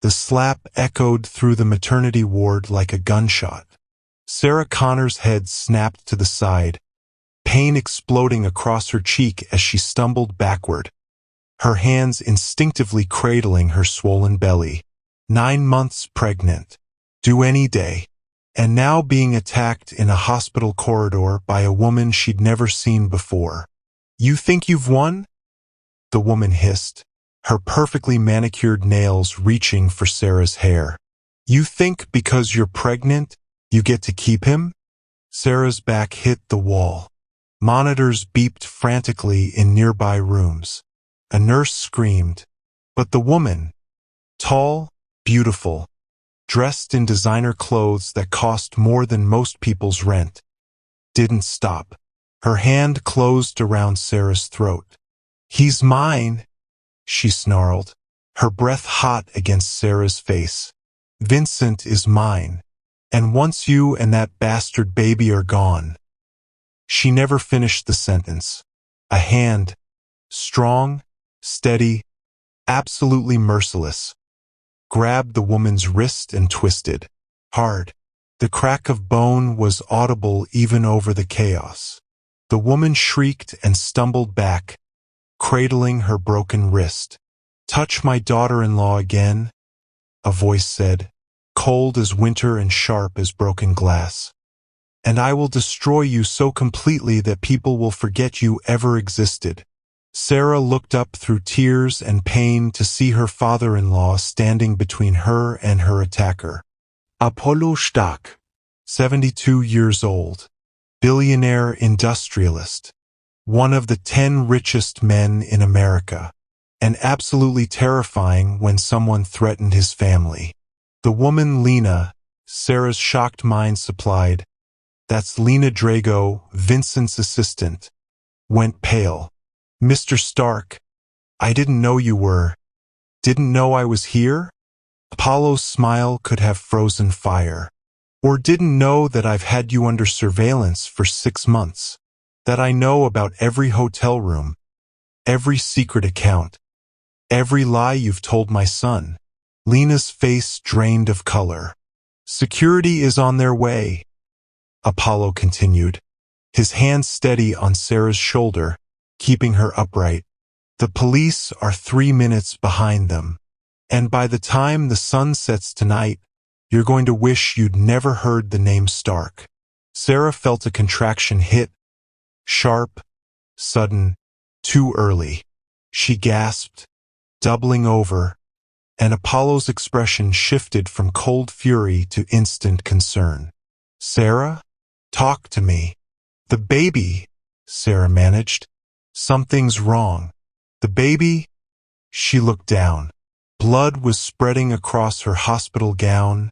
The slap echoed through the maternity ward like a gunshot. Sarah Connor's head snapped to the side, pain exploding across her cheek as she stumbled backward, her hands instinctively cradling her swollen belly. 9 months pregnant, due any day, and now being attacked in a hospital corridor by a woman she'd never seen before. "You think you've won?" the woman hissed, her perfectly manicured nails reaching for Sarah's hair. "You think because you're pregnant, you get to keep him?" Sarah's back hit the wall. Monitors beeped frantically in nearby rooms. A nurse screamed. But the woman, tall, beautiful, dressed in designer clothes that cost more than most people's rent, didn't stop. Her hand closed around Sarah's throat. "He's mine," she snarled, her breath hot against Sarah's face. "Vincent is mine. And once you and that bastard baby are gone." She never finished the sentence. A hand, strong, steady, absolutely merciless, grabbed the woman's wrist and twisted. Hard. The crack of bone was audible even over the chaos. The woman shrieked and stumbled back, cradling her broken wrist. "Touch my daughter-in-law again," a voice said, cold as winter and sharp as broken glass. "And I will destroy you so completely that people will forget you ever existed." Sarah looked up through tears and pain to see her father-in-law standing between her and her attacker. Apollo Stark, 72 years old, billionaire industrialist, one of the 10 richest men in America, and absolutely terrifying when someone threatened his family. The woman Lena, Sarah's shocked mind supplied, that's Lena Drago, Vincent's assistant, went pale. "Mr. Stark, I didn't know you were. Didn't know I was here?" Apollo's smile could have frozen fire. "Or didn't know that I've had you under surveillance for 6 months? That I know about every hotel room, every secret account, every lie you've told my son?" Lena's face drained of color. "Security is on their way," Apollo continued, his hand steady on Sarah's shoulder, keeping her upright. "The police are 3 minutes behind them. And by the time the sun sets tonight, you're going to wish you'd never heard the name Stark." Sarah felt a contraction hit. Sharp, sudden, too early. She gasped, doubling over, and Apollo's expression shifted from cold fury to instant concern. "Sarah? Talk to me." "The baby," Sarah managed. "Something's wrong." "The baby?" She looked down. Blood was spreading across her hospital gown,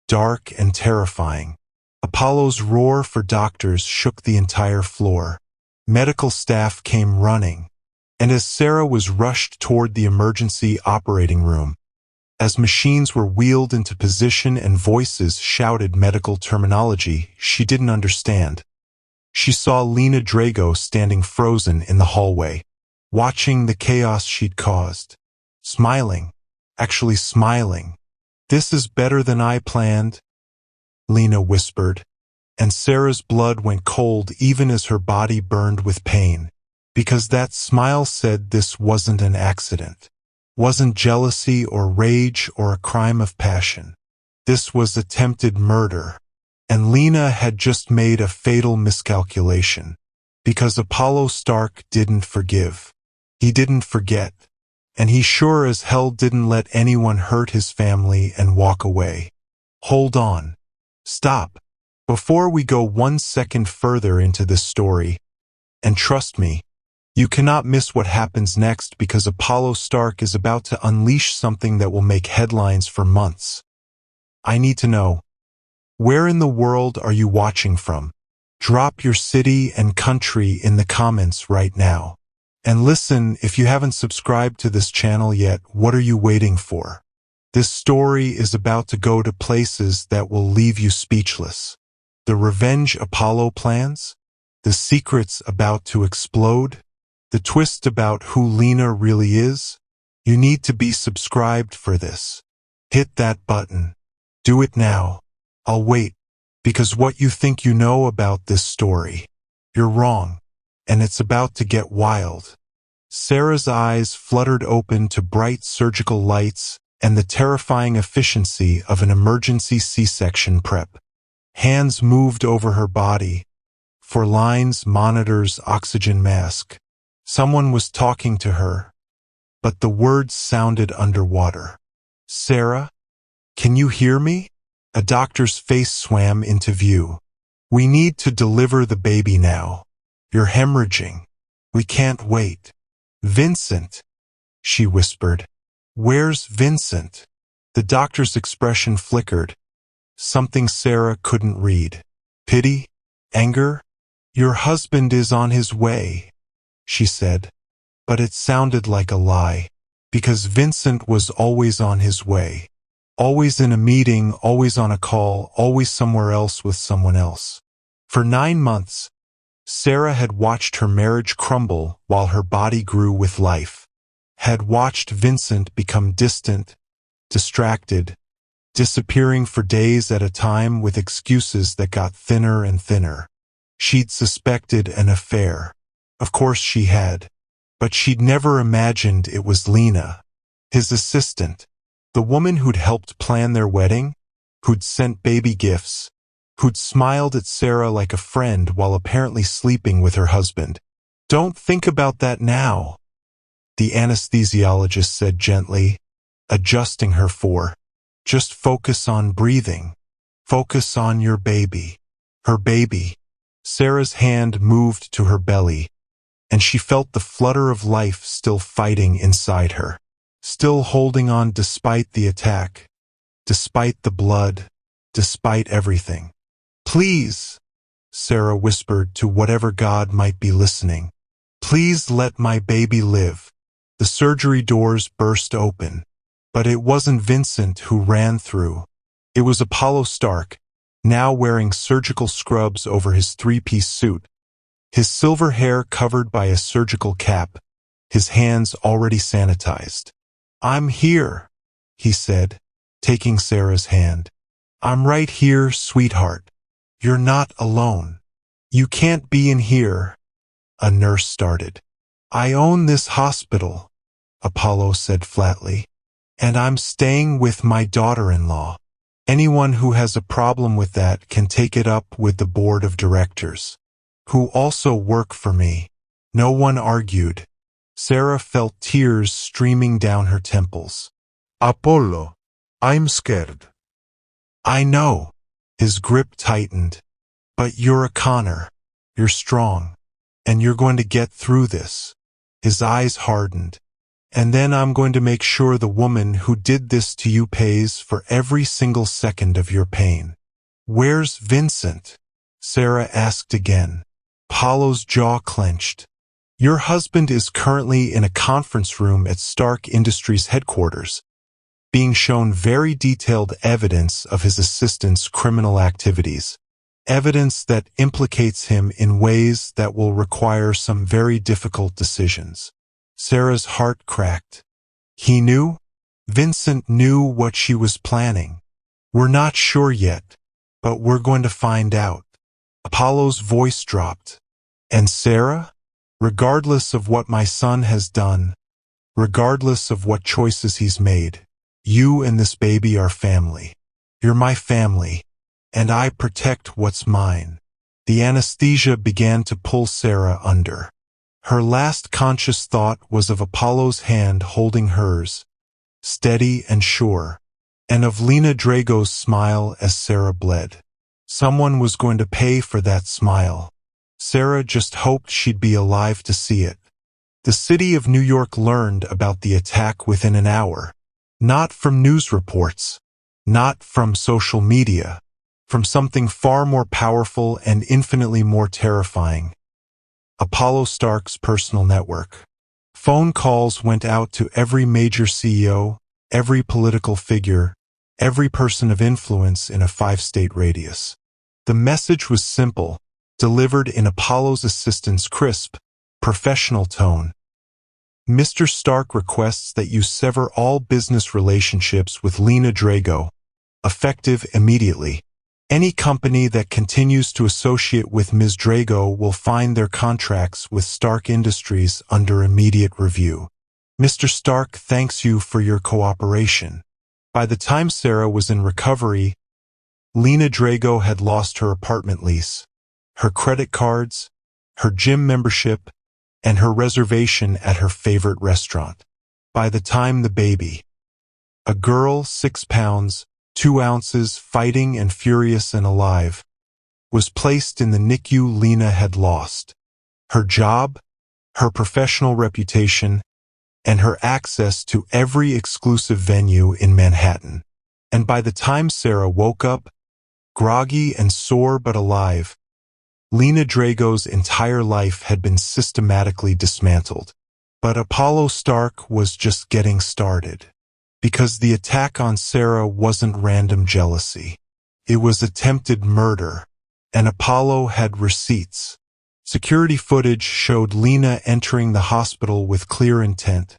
dark and terrifying. Apollo's roar for doctors shook the entire floor. Medical staff came running, and as Sarah was rushed toward the emergency operating room, as machines were wheeled into position and voices shouted medical terminology she didn't understand, she saw Lena Drago standing frozen in the hallway, watching the chaos she'd caused. Smiling, actually smiling. "This is better than I planned," Lena whispered, and Sarah's blood went cold even as her body burned with pain, because that smile said this wasn't an accident, wasn't jealousy or rage or a crime of passion. This was attempted murder. And Lena had just made a fatal miscalculation, because Apollo Stark didn't forgive. He didn't forget, and he sure as hell didn't let anyone hurt his family and walk away. "Hold on. Stop. Before we go 1 second further into this story, and trust me, you cannot miss what happens next because Apollo Stark is about to unleash something that will make headlines for months. I need to know, where in the world are you watching from? Drop your city and country in the comments right now. And listen, if you haven't subscribed to this channel yet, what are you waiting for? This story is about to go to places that will leave you speechless. The revenge Apollo plans? The secrets about to explode? The twist about who Lena really is? You need to be subscribed for this. Hit that button. Do it now. I'll wait, because what you think you know about this story, you're wrong, and it's about to get wild." Sarah's eyes fluttered open to bright surgical lights and the terrifying efficiency of an emergency C-section prep. Hands moved over her body. For lines, monitors, oxygen mask. Someone was talking to her, but the words sounded underwater. "Sarah, can you hear me?" A doctor's face swam into view. "We need to deliver the baby now. You're hemorrhaging. We can't wait." "Vincent," she whispered. "Where's Vincent?" The doctor's expression flickered. Something Sarah couldn't read. Pity? Anger? "Your husband is on his way," she said. But it sounded like a lie, because Vincent was always on his way. Always in a meeting, always on a call, always somewhere else with someone else. For 9 months, Sarah had watched her marriage crumble while her body grew with life. Had watched Vincent become distant, distracted, disappearing for days at a time with excuses that got thinner and thinner. She'd suspected an affair. Of course she had. But she'd never imagined it was Lena, his assistant, the woman who'd helped plan their wedding, who'd sent baby gifts, who'd smiled at Sarah like a friend while apparently sleeping with her husband. "Don't think about that now," the anesthesiologist said gently, adjusting her for. "Just focus on breathing. Focus on your baby." Her baby. Sarah's hand moved to her belly, and she felt the flutter of life still fighting inside her, still holding on despite the attack, despite the blood, despite everything. "Please," Sarah whispered to whatever God might be listening, "please let my baby live." The surgery doors burst open, but it wasn't Vincent who ran through. It was Apollo Stark, now wearing surgical scrubs over his 3-piece suit, his silver hair covered by a surgical cap, his hands already sanitized. "I'm here," he said, taking Sarah's hand. "I'm right here, sweetheart. You're not alone." "You can't be in here," a nurse started. "I own this hospital," Apollo said flatly, "and I'm staying with my daughter-in-law. Anyone who has a problem with that can take it up with the board of directors, who also work for me." No one argued. Sarah felt tears streaming down her temples. "Apollo, I'm scared." "I know." His grip tightened. "But you're a Connor. You're strong. And you're going to get through this." His eyes hardened. "And then I'm going to make sure the woman who did this to you pays for every single second of your pain." "Where's Vincent?" Sarah asked again. Apollo's jaw clenched. "Your husband is currently in a conference room at Stark Industries headquarters, being shown very detailed evidence of his assistant's criminal activities, evidence that implicates him in ways that will require some very difficult decisions." Sarah's heart cracked. He knew? Vincent knew what she was planning. "We're not sure yet, but we're going to find out." Apollo's voice dropped. "And Sarah? Regardless of what my son has done, regardless of what choices he's made, you and this baby are family. You're my family, and I protect what's mine." The anesthesia began to pull Sarah under. Her last conscious thought was of Apollo's hand holding hers, steady and sure, and of Lena Drago's smile as Sarah bled. Someone was going to pay for that smile. Sarah just hoped she'd be alive to see it. The city of New York learned about the attack within an hour. Not from news reports, not from social media, from something far more powerful and infinitely more terrifying. Apollo Stark's personal network. Phone calls went out to every major CEO, every political figure, every person of influence in a 5-state radius. The message was simple, delivered in Apollo's assistant's crisp, professional tone. Mr. Stark requests that you sever all business relationships with Lena Drago, effective immediately. Any company that continues to associate with Ms. Drago will find their contracts with Stark Industries under immediate review. Mr. Stark thanks you for your cooperation. By the time Sarah was in recovery, Lena Drago had lost her apartment lease, her credit cards, her gym membership, and her reservation at her favorite restaurant. By the time the baby, a girl 6 pounds, 2 ounces, fighting and furious and alive, was placed in the NICU, Lena had lost her job, her professional reputation, and her access to every exclusive venue in Manhattan. And by the time Sarah woke up, groggy and sore but alive, Lena Drago's entire life had been systematically dismantled. But Apollo Stark was just getting started. Because the attack on Sarah wasn't random jealousy. It was attempted murder, and Apollo had receipts. Security footage showed Lena entering the hospital with clear intent,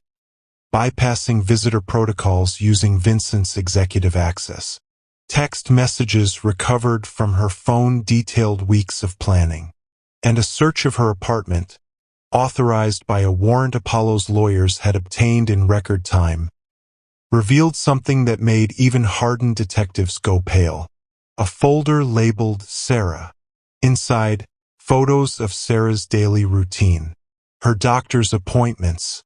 bypassing visitor protocols using Vincent's executive access. Text messages recovered from her phone detailed weeks of planning, and a search of her apartment, authorized by a warrant Apollo's lawyers had obtained in record time, revealed something that made even hardened detectives go pale. A folder labeled Sarah. Inside, photos of Sarah's daily routine, her doctor's appointments,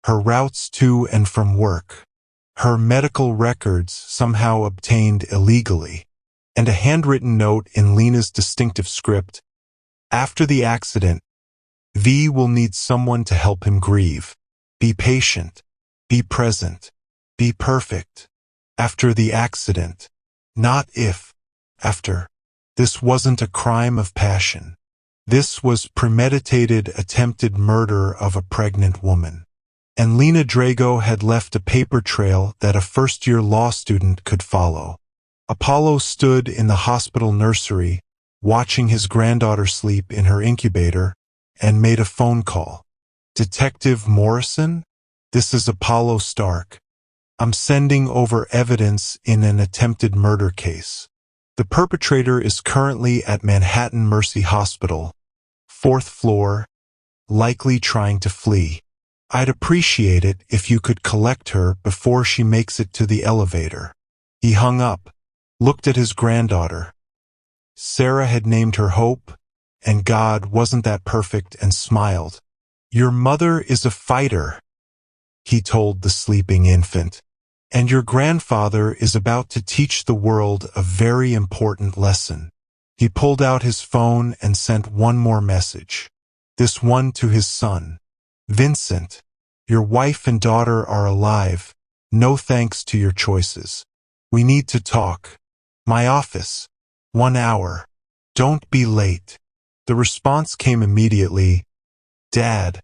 her routes to and from work, her medical records somehow obtained illegally, and a handwritten note in Lena's distinctive script. After the accident, V will need someone to help him grieve. Be patient. Be present. Be perfect. After the accident. Not if. After. This wasn't a crime of passion. This was premeditated attempted murder of a pregnant woman. And Lena Drago had left a paper trail that a first-year law student could follow. Apollo stood in the hospital nursery, watching his granddaughter sleep in her incubator, and made a phone call. Detective Morrison? This is Apollo Stark. I'm sending over evidence in an attempted murder case. The perpetrator is currently at Manhattan Mercy Hospital, 4th floor, likely trying to flee. I'd appreciate it if you could collect her before she makes it to the elevator. He hung up, looked at his granddaughter. Sarah had named her Hope, and God wasn't that perfect, and smiled. Your mother is a fighter, he told the sleeping infant. And your grandfather is about to teach the world a very important lesson. He pulled out his phone and sent one more message. This one to his son. Vincent, your wife and daughter are alive. No thanks to your choices. We need to talk. My office. 1 hour. Don't be late. The response came immediately. Dad,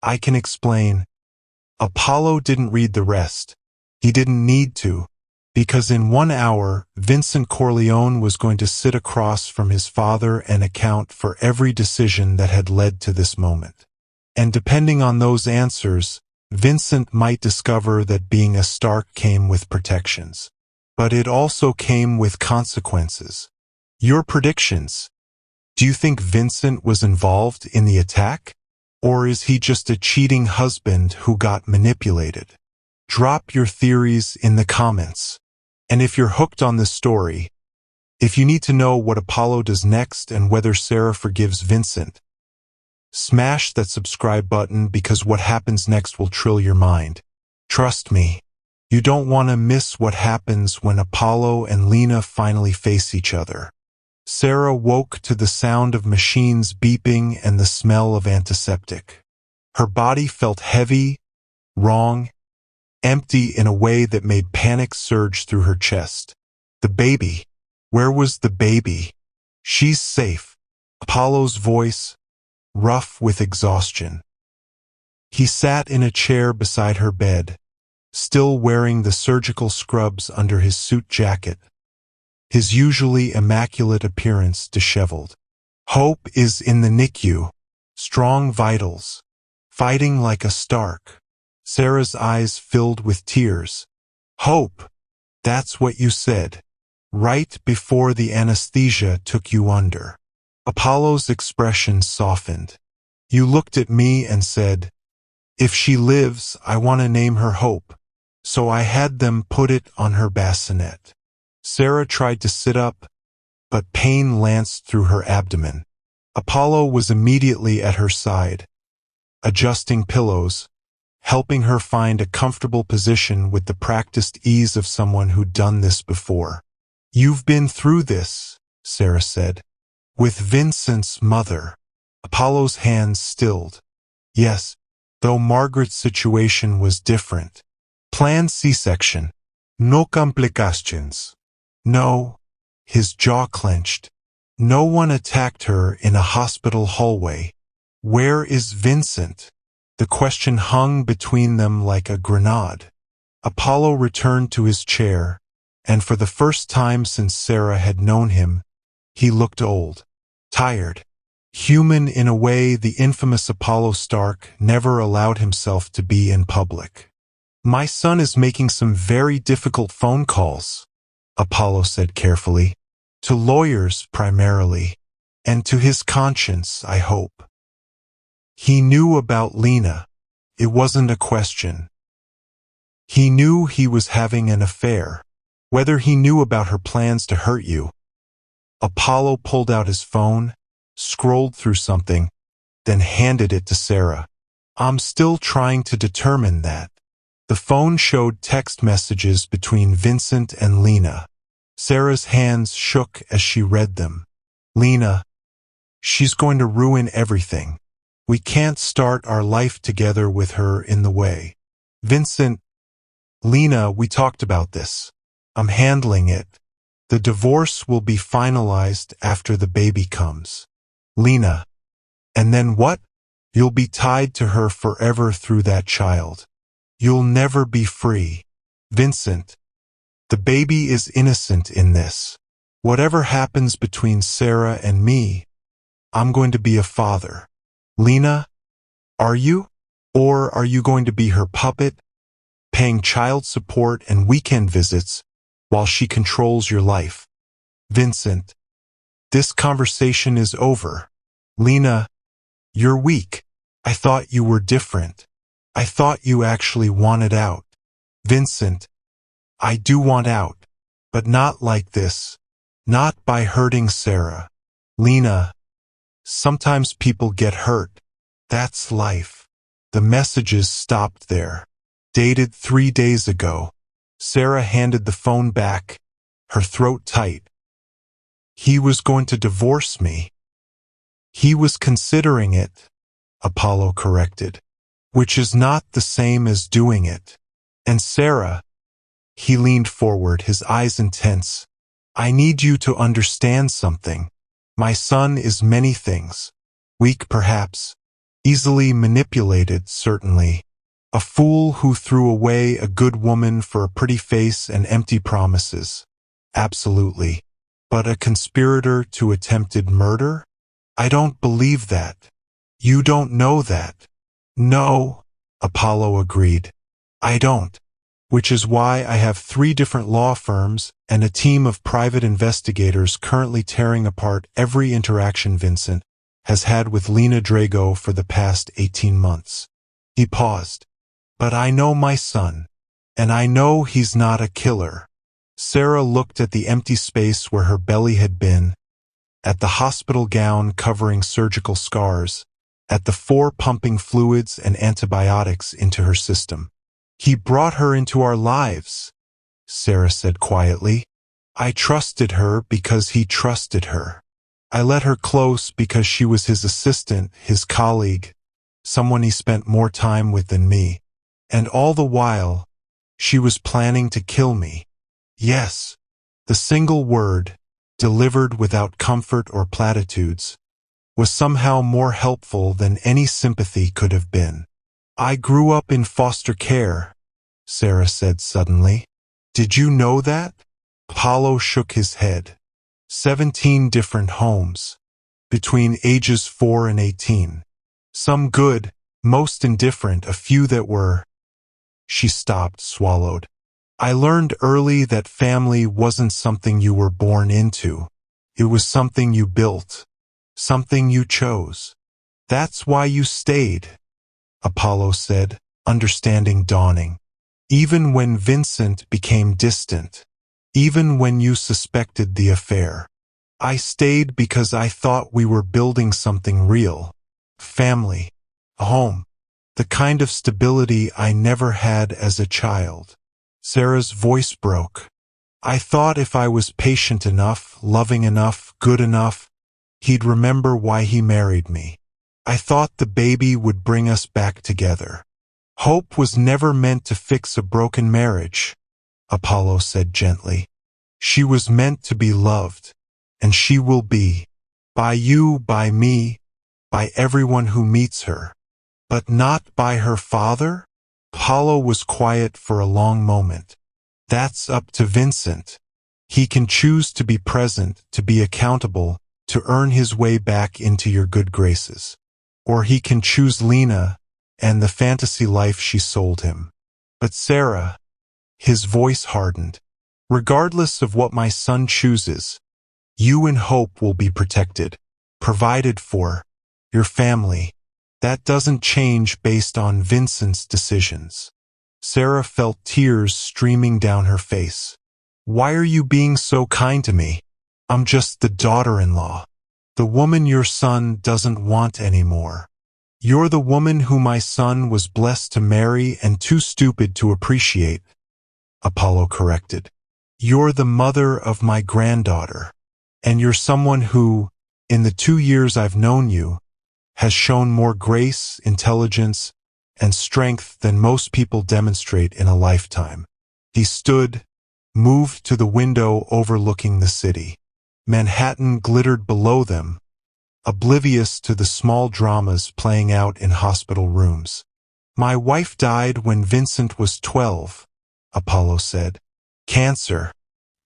I can explain. Apollo didn't read the rest. He didn't need to, because in 1 hour, Vincent Corleone was going to sit across from his father and account for every decision that had led to this moment. And depending on those answers, Vincent might discover that being a Stark came with protections. But it also came with consequences. Your predictions. Do you think Vincent was involved in the attack? Or is he just a cheating husband who got manipulated? Drop your theories in the comments. And if you're hooked on this story, if you need to know what Apollo does next and whether Sarah forgives Vincent, smash that subscribe button because what happens next will trill your mind. Trust me, you don't want to miss what happens when Apollo and Lena finally face each other. Sarah woke to the sound of machines beeping and the smell of antiseptic. Her body felt heavy, wrong, empty in a way that made panic surge through her chest. The baby. Where was the baby? She's safe. Apollo's voice, rough with exhaustion. He sat in a chair beside her bed, still wearing the surgical scrubs under his suit jacket, his usually immaculate appearance disheveled. Hope is in the NICU, strong vitals, fighting like a Stark. Sarah's eyes filled with tears. Hope, that's what you said. Right before the anesthesia took you under. Apollo's expression softened. You looked at me and said, if she lives, I want to name her Hope. So I had them put it on her bassinet. Sarah tried to sit up, but pain lanced through her abdomen. Apollo was immediately at her side, adjusting pillows, helping her find a comfortable position with the practiced ease of someone who'd done this before. You've been through this, Sarah said. With Vincent's mother. Apollo's hands stilled. Yes, though Margaret's situation was different. Planned C-section. No complications. No. His jaw clenched. No one attacked her in a hospital hallway. Where is Vincent? The question hung between them like a grenade. Apollo returned to his chair, and for the first time since Sarah had known him, he looked old, tired, human in a way the infamous Apollo Stark never allowed himself to be in public. My son is making some very difficult phone calls, Apollo said carefully. To lawyers primarily, and to his conscience, I hope. He knew about Lena. It wasn't a question. He knew he was having an affair. Whether he knew about her plans to hurt you. Apollo pulled out his phone, scrolled through something, then handed it to Sarah. I'm still trying to determine that. The phone showed text messages between Vincent and Lena. Sarah's hands shook as she read them. Lena, she's going to ruin everything. We can't start our life together with her in the way. Vincent, Lena, we talked about this. I'm handling it. The divorce will be finalized after the baby comes. Lena, and then what? You'll be tied to her forever through that child. You'll never be free. Vincent, the baby is innocent in this. Whatever happens between Sarah and me, I'm going to be a father. Lena, are you? Or are you going to be her puppet, paying child support and weekend visits while she controls your life? Vincent, this conversation is over. Lena, you're weak. I thought you were different. I thought you actually wanted out. Vincent, I do want out, but not like this. Not by hurting Sarah. Lena, sometimes people get hurt. That's life. The messages stopped there. Dated 3 days ago. Sarah handed the phone back, her throat tight. He was going to divorce me. He was considering it, Apollo corrected, which is not the same as doing it. And Sarah, he leaned forward, his eyes intense. I need you to understand something. My son is many things. Weak perhaps. Easily manipulated, certainly. A fool who threw away a good woman for a pretty face and empty promises. Absolutely. But a conspirator to attempted murder? I don't believe that. You don't know that. No, Apollo agreed. I don't. Which is why I have 3 different law firms and a team of private investigators currently tearing apart every interaction Vincent has had with Lena Drago for the past 18 months. He paused. But I know my son, and I know he's not a killer. Sarah looked at the empty space where her belly had been, at the hospital gown covering surgical scars, at the 4 pumping fluids and antibiotics into her system. He brought her into our lives, Sarah said quietly. I trusted her because he trusted her. I let her close because she was his assistant, his colleague, someone he spent more time with than me. And all the while, she was planning to kill me. Yes, the single word, delivered without comfort or platitudes, was somehow more helpful than any sympathy could have been. I grew up in foster care, Sarah said suddenly. Did you know that? Apollo shook his head. 17 different homes, between ages 4 and 18. Some good, most indifferent, a few that were, She stopped, swallowed. I learned early that family wasn't something you were born into. It was something you built, something you chose. That's why you stayed, Apollo said, understanding dawning. Even when Vincent became distant, even when you suspected the affair, I stayed because I thought we were building something real. Family, a home, the kind of stability I never had as a child. Sarah's voice broke. I thought if I was patient enough, loving enough, good enough, he'd remember why he married me. I thought the baby would bring us back together. Hope was never meant to fix a broken marriage, Apollo said gently. She was meant to be loved, and she will be. By you, by me, by everyone who meets her. But not by her father? Apollo was quiet for a long moment. That's up to Vincent. He can choose to be present, to be accountable, to earn his way back into your good graces. Or he can choose Lena and the fantasy life she sold him. But Sarah, his voice hardened. Regardless of what my son chooses, you and Hope will be protected, provided for, your family. That doesn't change based on Vincent's decisions. Sarah felt tears streaming down her face. Why are you being so kind to me? I'm just the daughter-in-law. The woman your son doesn't want anymore. You're the woman who my son was blessed to marry and too stupid to appreciate, Apollo corrected. You're the mother of my granddaughter. And you're someone who, in the 2 years I've known you, has shown more grace, intelligence, and strength than most people demonstrate in a lifetime. He stood, moved to the window overlooking the city. Manhattan glittered below them, oblivious to the small dramas playing out in hospital rooms. My wife died when Vincent was 12, Apollo said. Cancer.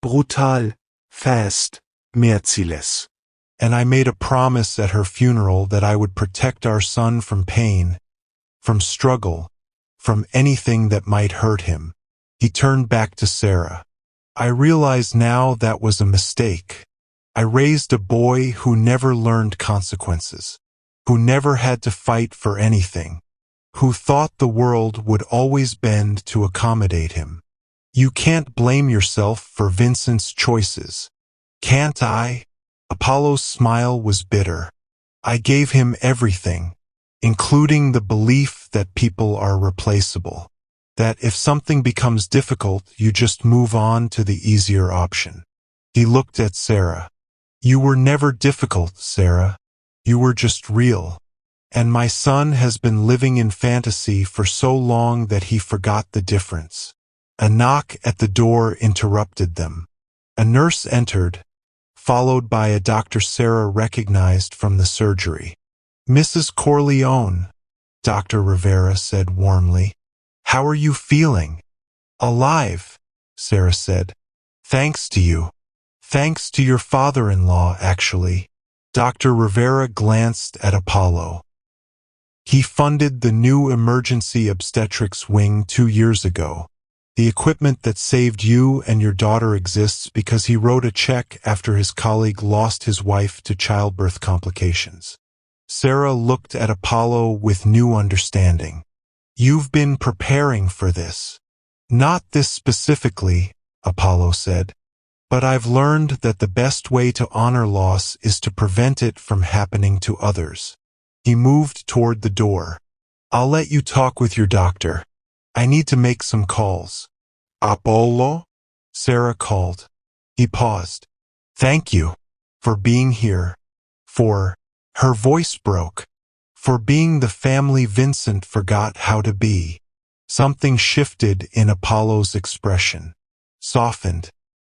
Brutal, fast, merciless. And I made a promise at her funeral that I would protect our son from pain, from struggle, from anything that might hurt him. He turned back to Sarah. I realize now that was a mistake. I raised a boy who never learned consequences, who never had to fight for anything, who thought the world would always bend to accommodate him. You can't blame yourself for Vincent's choices. Can't I? Apollo's smile was bitter. I gave him everything, including the belief that people are replaceable, that if something becomes difficult, you just move on to the easier option. He looked at Sarah. You were never difficult, Sarah. You were just real. And my son has been living in fantasy for so long that he forgot the difference. A knock at the door interrupted them. A nurse entered, followed by a doctor Sarah recognized from the surgery. Mrs. Corleone, Dr. Rivera said warmly. How are you feeling? Alive, Sarah said. Thanks to you. Thanks to your father-in-law, actually. Dr. Rivera glanced at Apollo. He funded the new emergency obstetrics wing 2 years ago. The equipment that saved you and your daughter exists because he wrote a check after his colleague lost his wife to childbirth complications. Sarah looked at Apollo with new understanding. You've been preparing for this. Not this specifically, Apollo said, but I've learned that the best way to honor loss is to prevent it from happening to others. He moved toward the door. I'll let you talk with your doctor. I need to make some calls. Apollo? Sarah called. He paused. Thank you for being here. Her voice broke. For being the family Vincent forgot how to be. Something shifted in Apollo's expression. Softened.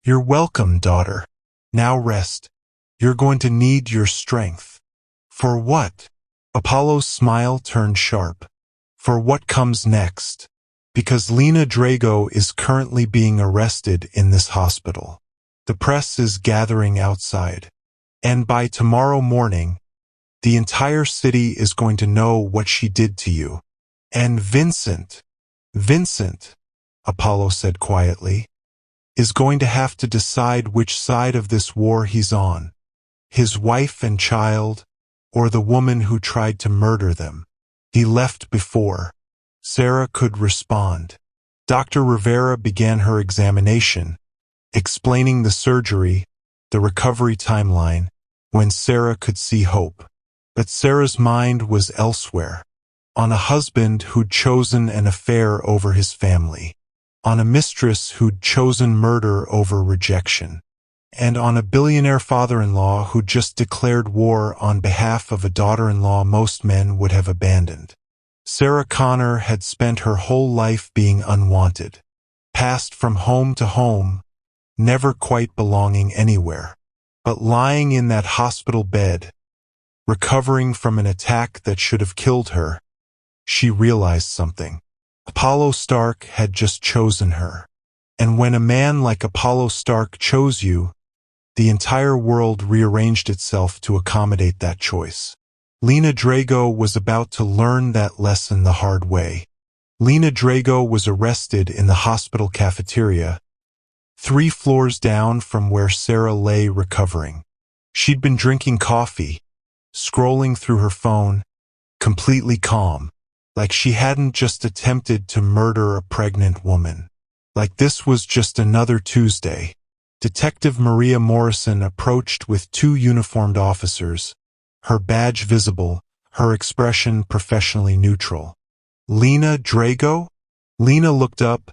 You're welcome, daughter. Now rest. You're going to need your strength. For what? Apollo's smile turned sharp. For what comes next? Because Lena Drago is currently being arrested in this hospital. The press is gathering outside. And by tomorrow morning, the entire city is going to know what she did to you. And Vincent, Vincent, Apollo said quietly, is going to have to decide which side of this war he's on. His wife and child, or the woman who tried to murder them. He left before Sarah could respond. Dr. Rivera began her examination, explaining the surgery, the recovery timeline, when Sarah could see hope. But Sarah's mind was elsewhere, on a husband who'd chosen an affair over his family, on a mistress who'd chosen murder over rejection, and on a billionaire father-in-law who'd just declared war on behalf of a daughter-in-law most men would have abandoned. Sarah Connor had spent her whole life being unwanted, passed from home to home, never quite belonging anywhere. But lying in that hospital bed, recovering from an attack that should have killed her, she realized something. Apollo Stark had just chosen her. And when a man like Apollo Stark chose you, the entire world rearranged itself to accommodate that choice. Lena Drago was about to learn that lesson the hard way. Lena Drago was arrested in the hospital cafeteria, 3 floors down from where Sarah lay recovering. She'd been drinking coffee, scrolling through her phone, completely calm, like she hadn't just attempted to murder a pregnant woman. Like this was just another Tuesday. Detective Maria Morrison approached with 2 uniformed officers, her badge visible, her expression professionally neutral. Lena Drago? Lena looked up,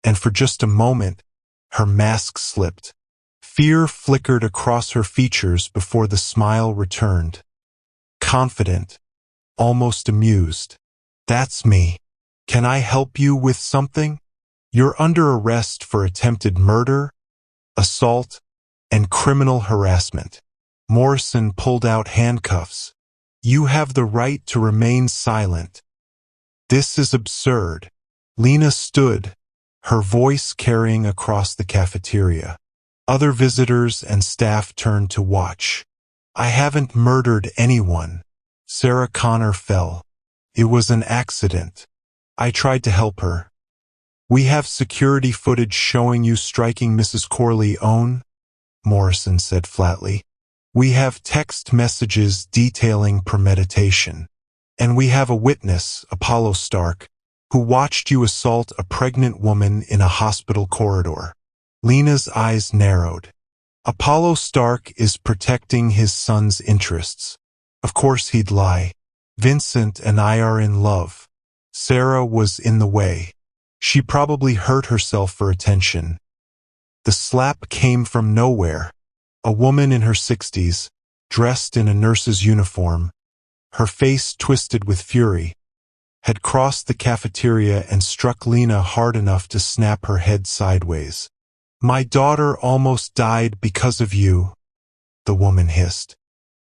and for just a moment, her mask slipped. Fear flickered across her features before the smile returned. Confident, almost amused. That's me. Can I help you with something? You're under arrest for attempted murder, assault, and criminal harassment. Morrison pulled out handcuffs. You have the right to remain silent. This is absurd. Lena stood, her voice carrying across the cafeteria. Other visitors and staff turned to watch. I haven't murdered anyone. Sarah Connor fell. It was an accident. I tried to help her. We have security footage showing you striking Mrs. Corleone, Morrison said flatly. We have text messages detailing premeditation. And we have a witness, Apollo Stark, who watched you assault a pregnant woman in a hospital corridor. Lena's eyes narrowed. Apollo Stark is protecting his son's interests. Of course he'd lie. Vincent and I are in love. Sarah was in the way. She probably hurt herself for attention. The slap came from nowhere. A woman in her 60s, dressed in a nurse's uniform, her face twisted with fury, had crossed the cafeteria and struck Lena hard enough to snap her head sideways. My daughter almost died because of you, the woman hissed.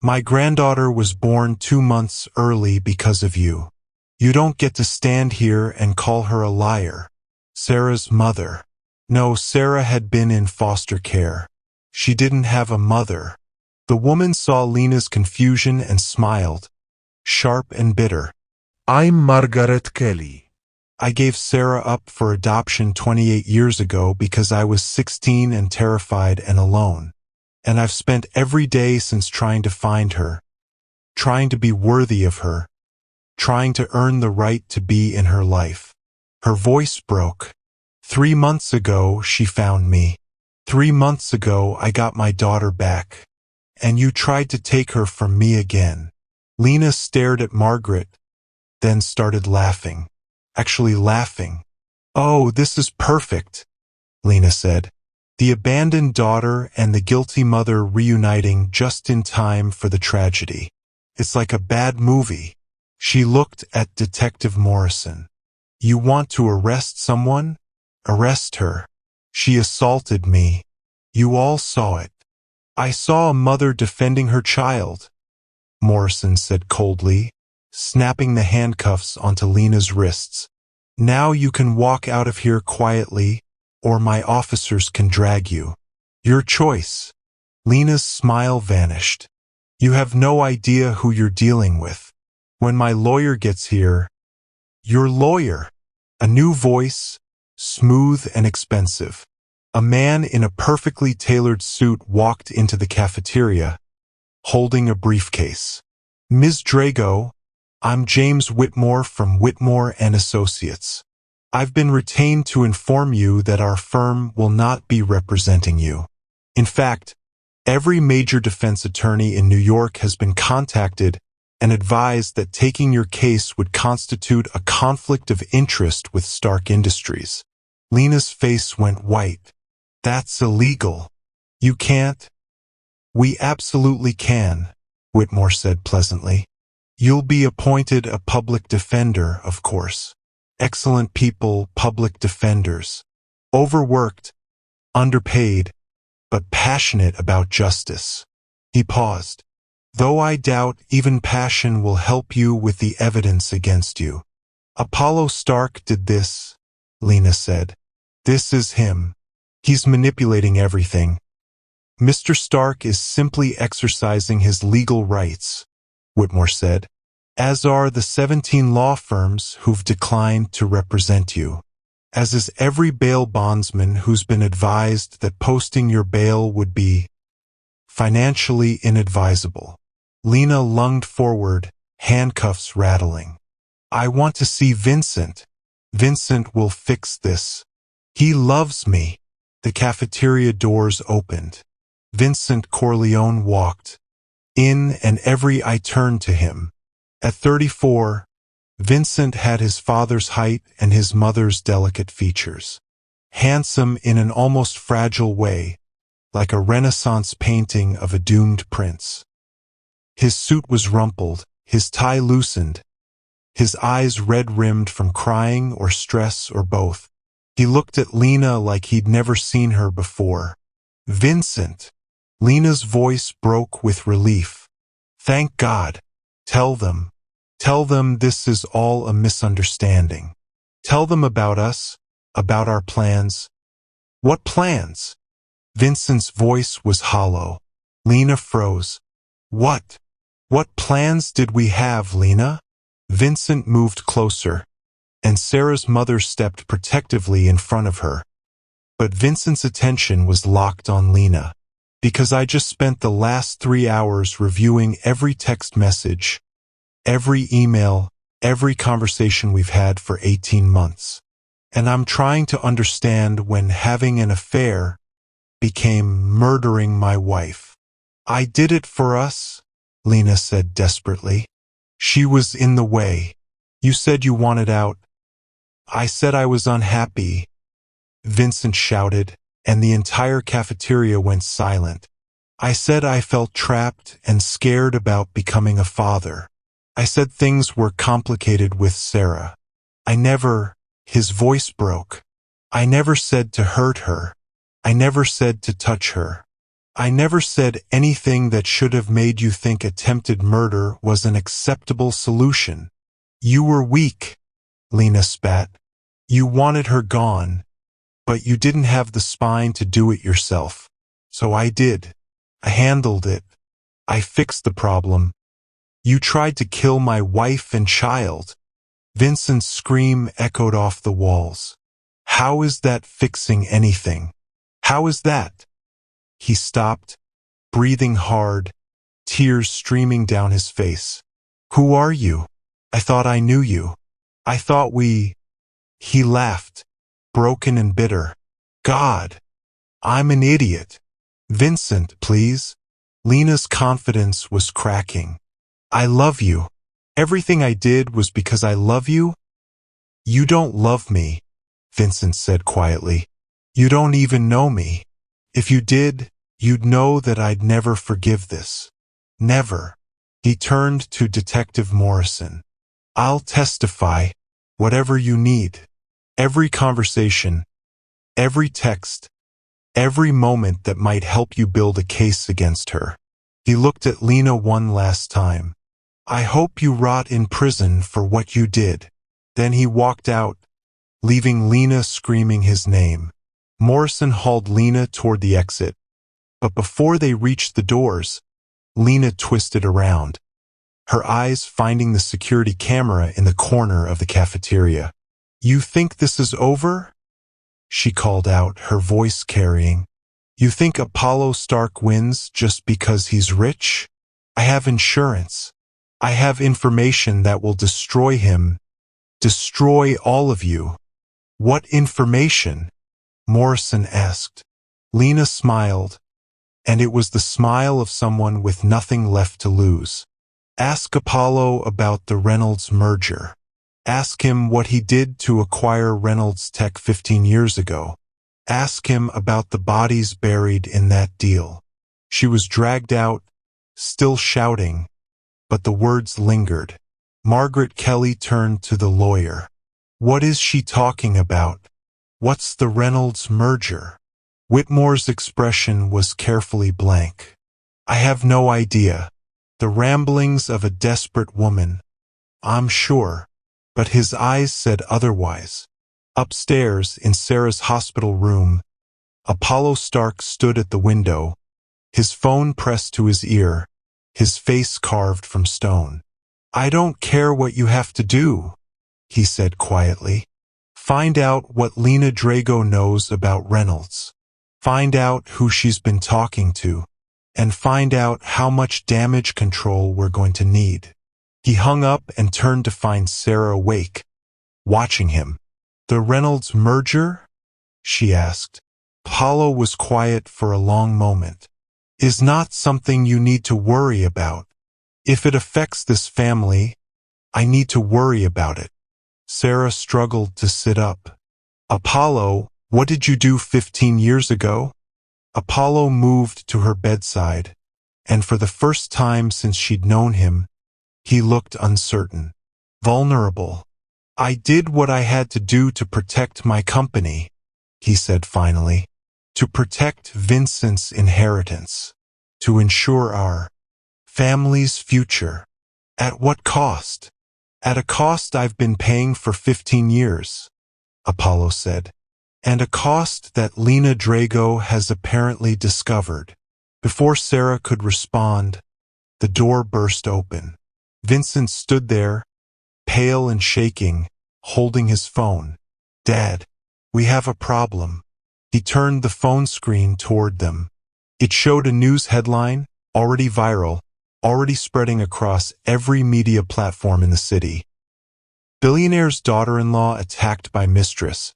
My granddaughter was born 2 months early because of you. You don't get to stand here and call her a liar. Sarah's mother. No, Sarah had been in foster care. She didn't have a mother. The woman saw Lena's confusion and smiled, sharp and bitter. I'm Margaret Kelly. I gave Sarah up for adoption 28 years ago because I was 16 and terrified and alone. And I've spent every day since trying to find her, trying to be worthy of her, trying to earn the right to be in her life. Her voice broke. 3 months ago, she found me. 3 months ago, I got my daughter back. And you tried to take her from me again. Lena stared at Margaret, then started laughing. Actually laughing. Oh, this is perfect, Lena said. The abandoned daughter and the guilty mother reuniting just in time for the tragedy. It's like a bad movie. She looked at Detective Morrison. You want to arrest someone? Arrest her. She assaulted me. You all saw it. I saw a mother defending her child, Morrison said coldly, snapping the handcuffs onto Lena's wrists. Now you can walk out of here quietly, or my officers can drag you. Your choice. Lena's smile vanished. You have no idea who you're dealing with. When my lawyer gets here. Your lawyer? A new voice, smooth and expensive. A man in a perfectly tailored suit walked into the cafeteria, holding a briefcase. Ms. Drago, I'm James Whitmore from Whitmore and Associates. I've been retained to inform you that our firm will not be representing you. In fact, every major defense attorney in New York has been contacted and advised that taking your case would constitute a conflict of interest with Stark Industries. Lena's face went white. That's illegal. You can't. We absolutely can, Whitmore said pleasantly. You'll be appointed a public defender, of course. Excellent people, public defenders. Overworked, underpaid, but passionate about justice. He paused. Though I doubt even passion will help you with the evidence against you. Apollo Stark did this, Lena said. This is him. He's manipulating everything. Mr. Stark is simply exercising his legal rights, Whitmore said, as are the 17 law firms who've declined to represent you. As is every bail bondsman who's been advised that posting your bail would be financially inadvisable. Lena lunged forward, handcuffs rattling. I want to see Vincent. Vincent will fix this. He loves me. The cafeteria doors opened. Vincent Corleone walked in, and every eye turned to him. At 34, Vincent had his father's height and his mother's delicate features. Handsome in an almost fragile way, like a Renaissance painting of a doomed prince. His suit was rumpled, his tie loosened, his eyes red-rimmed from crying or stress or both. He looked at Lena like he'd never seen her before. Vincent! Lena's voice broke with relief. Thank God. Tell them this is all a misunderstanding. Tell them about us, about our plans. What plans? Vincent's voice was hollow. Lena froze. What plans did we have, Lena? Vincent moved closer, and Sarah's mother stepped protectively in front of her. But Vincent's attention was locked on Lena, because I just spent the last 3 hours reviewing every text message, every email, every conversation we've had for 18 months. And I'm trying to understand when having an affair became murdering my wife. I did it for us, Lena said desperately. She was in the way. You said you wanted out. I said I was unhappy, Vincent shouted, and the entire cafeteria went silent. I said I felt trapped and scared about becoming a father. I said things were complicated with Sarah. His voice broke. I never said to hurt her. I never said to touch her. I never said anything that should have made you think attempted murder was an acceptable solution. You were weak, Lena spat. You wanted her gone, but you didn't have the spine to do it yourself. So I did. I handled it. I fixed the problem. You tried to kill my wife and child. Vincent's scream echoed off the walls. How is that fixing anything? How is that? He stopped, breathing hard, tears streaming down his face. Who are you? I thought I knew you. I thought we... He laughed, broken and bitter. God, I'm an idiot. Vincent, please. Lena's confidence was cracking. I love you. Everything I did was because I love you? You don't love me, Vincent said quietly. You don't even know me. If you did, you'd know that I'd never forgive this. Never. He turned to Detective Morrison. I'll testify, whatever you need. Every conversation, every text, every moment that might help you build a case against her. He looked at Lena one last time. I hope you rot in prison for what you did. Then he walked out, leaving Lena screaming his name. Morrison hauled Lena toward the exit, but before they reached the doors, Lena twisted around, her eyes finding the security camera in the corner of the cafeteria. You think this is over? She called out, her voice carrying. You think Apollo Stark wins just because he's rich? I have insurance. I have information that will destroy him. Destroy all of you. What information? Morrison asked. Lena smiled, and it was the smile of someone with nothing left to lose. Ask Apollo about the Reynolds merger. Ask him what he did to acquire Reynolds Tech 15 years ago. Ask him about the bodies buried in that deal. She was dragged out, still shouting, but the words lingered. Margaret Kelly turned to the lawyer. What is she talking about? What's the Reynolds merger? Whitmore's expression was carefully blank. I have no idea. The ramblings of a desperate woman. I'm sure. But his eyes said otherwise. Upstairs, in Sarah's hospital room, Apollo Stark stood at the window, his phone pressed to his ear, his face carved from stone. I don't care what you have to do, he said quietly. Find out what Lena Drago knows about Reynolds. Find out who she's been talking to, and find out how much damage control we're going to need. He hung up and turned to find Sarah awake, watching him. The Reynolds merger? She asked. Apollo was quiet for a long moment. Is not something you need to worry about. If it affects this family, I need to worry about it. Sarah struggled to sit up. Apollo, what did you do 15 years ago? Apollo moved to her bedside, and for the first time since she'd known him, he looked uncertain, vulnerable. I did what I had to do to protect my company, he said finally. To protect Vincent's inheritance. To ensure our family's future. At what cost? At a cost I've been paying for 15 years, Apollo said. And a cost that Lena Drago has apparently discovered. Before Sarah could respond, the door burst open. Vincent stood there, pale and shaking, holding his phone. Dad, we have a problem. He turned the phone screen toward them. It showed a news headline, already viral, already spreading across every media platform in the city. Billionaire's daughter-in-law attacked by Mistress.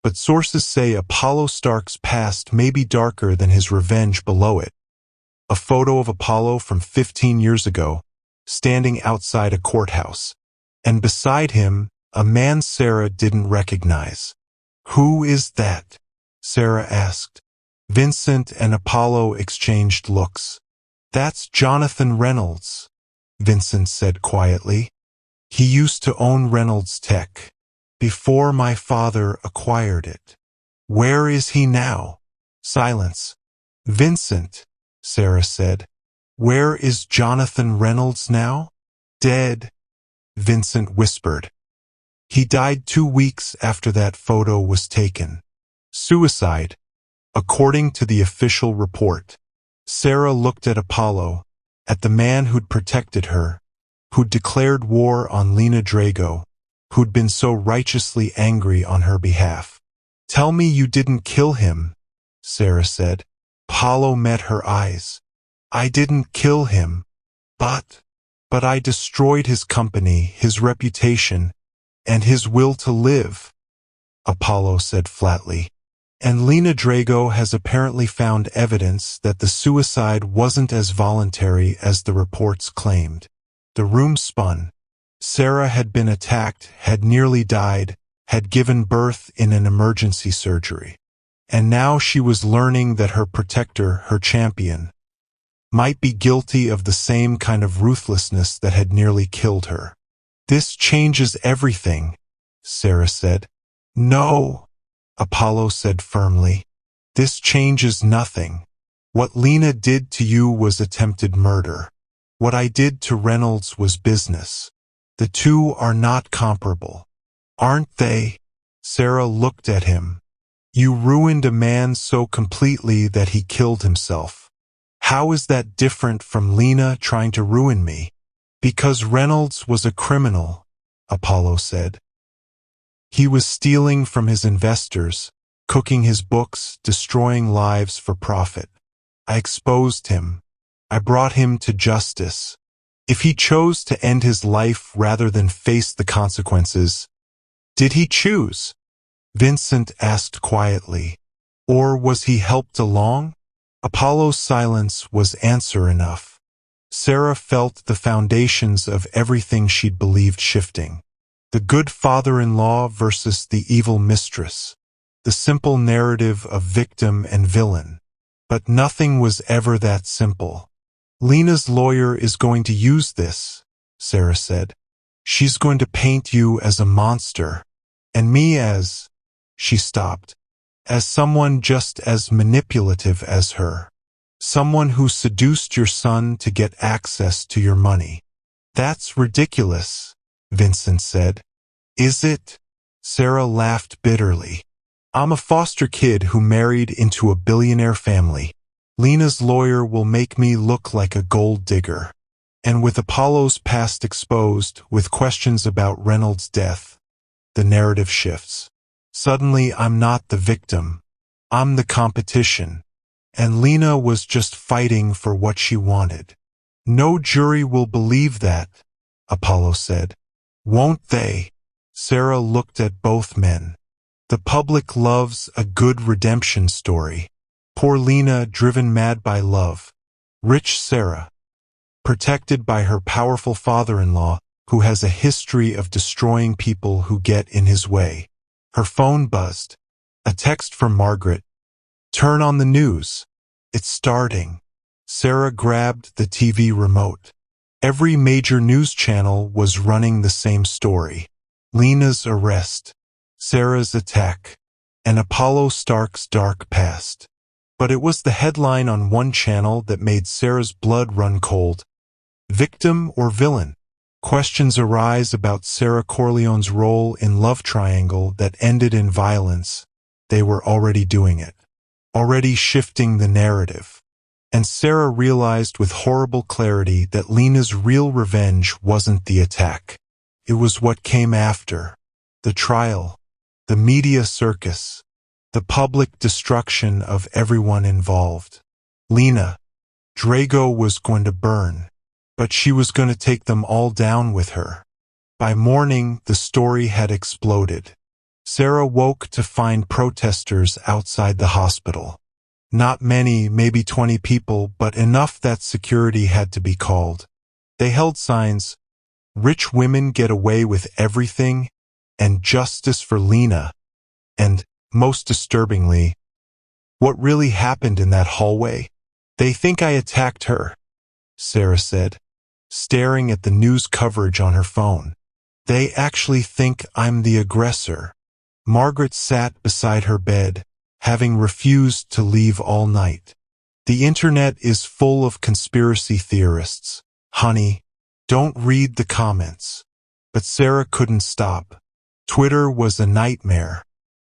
But sources say Apollo Stark's past may be darker than his revenge below it. A photo of Apollo from 15 years ago, standing outside a courthouse. And beside him, a man Sarah didn't recognize. Who is that? Sarah asked. Vincent and Apollo exchanged looks. That's Jonathan Reynolds, Vincent said quietly. He used to own Reynolds Tech. Before my father acquired it. Where is he now? Silence. Vincent, Sarah said. Where is Jonathan Reynolds now? Dead, Vincent whispered. He died 2 weeks after that photo was taken. Suicide, according to the official report. Sarah looked at Apollo, at the man who'd protected her, who'd declared war on Lena Drago, who'd been so righteously angry on her behalf. Tell me you didn't kill him, Sarah said. Apollo met her eyes. I didn't kill him, but I destroyed his company, his reputation, and his will to live, Apollo said flatly. And Lena Drago has apparently found evidence that the suicide wasn't as voluntary as the reports claimed. The room spun. Sarah had been attacked, had nearly died, had given birth in an emergency surgery. And now she was learning that her protector, her champion, might be guilty of the same kind of ruthlessness that had nearly killed her. This changes everything, Sarah said. No, Apollo said firmly. This changes nothing. What Lena did to you was attempted murder. What I did to Reynolds was business. The two are not comparable. Aren't they? Sarah looked at him. You ruined a man so completely that he killed himself. How is that different from Lena trying to ruin me? Because Reynolds was a criminal, Apollo said. He was stealing from his investors, cooking his books, destroying lives for profit. I exposed him. I brought him to justice. If he chose to end his life rather than face the consequences, did he choose? Vincent asked quietly. Or was he helped along? Apollo's silence was answer enough. Sarah felt the foundations of everything she'd believed shifting. The good father-in-law versus the evil mistress. The simple narrative of victim and villain. But nothing was ever that simple. Lena's lawyer is going to use this, Sarah said. She's going to paint you as a monster, and me as... She stopped. As someone just as manipulative as her. Someone who seduced your son to get access to your money. That's ridiculous, Vincent said. Is it? Sarah laughed bitterly. I'm a foster kid who married into a billionaire family. Lena's lawyer will make me look like a gold digger. And with Apollo's past exposed, with questions about Reynolds' death, the narrative shifts. Suddenly I'm not the victim. I'm the competition. And Lena was just fighting for what she wanted. No jury will believe that, Apollo said. Won't they? Sarah looked at both men. The public loves a good redemption story. Poor Lena driven mad by love. Rich Sarah, protected by her powerful father-in-law who has a history of destroying people who get in his way. Her phone buzzed. A text from Margaret. Turn on the news. It's starting. Sarah grabbed the TV remote. Every major news channel was running the same story. Lena's arrest. Sarah's attack. And Apollo Stark's dark past. But it was the headline on one channel that made Sarah's blood run cold. Victim or villain? Questions arise about Sarah Corleone's role in love triangle that ended in violence. They were already doing it. Already shifting the narrative. And Sarah realized with horrible clarity that Lena's real revenge wasn't the attack. It was what came after. The trial. The media circus. The public destruction of everyone involved. Lena. Drago was going to burn. But she was going to take them all down with her. By morning, the story had exploded. Sarah woke to find protesters outside the hospital. Not many, maybe 20 people, but enough that security had to be called. They held signs, "Rich women get away with everything," and "Justice for Lena." And, most disturbingly, what really happened in that hallway? "They think I attacked her," Sarah said, staring at the news coverage on her phone. "They actually think I'm the aggressor." Margaret sat beside her bed, having refused to leave all night. "The internet is full of conspiracy theorists. Honey, don't read the comments." But Sarah couldn't stop. Twitter was a nightmare.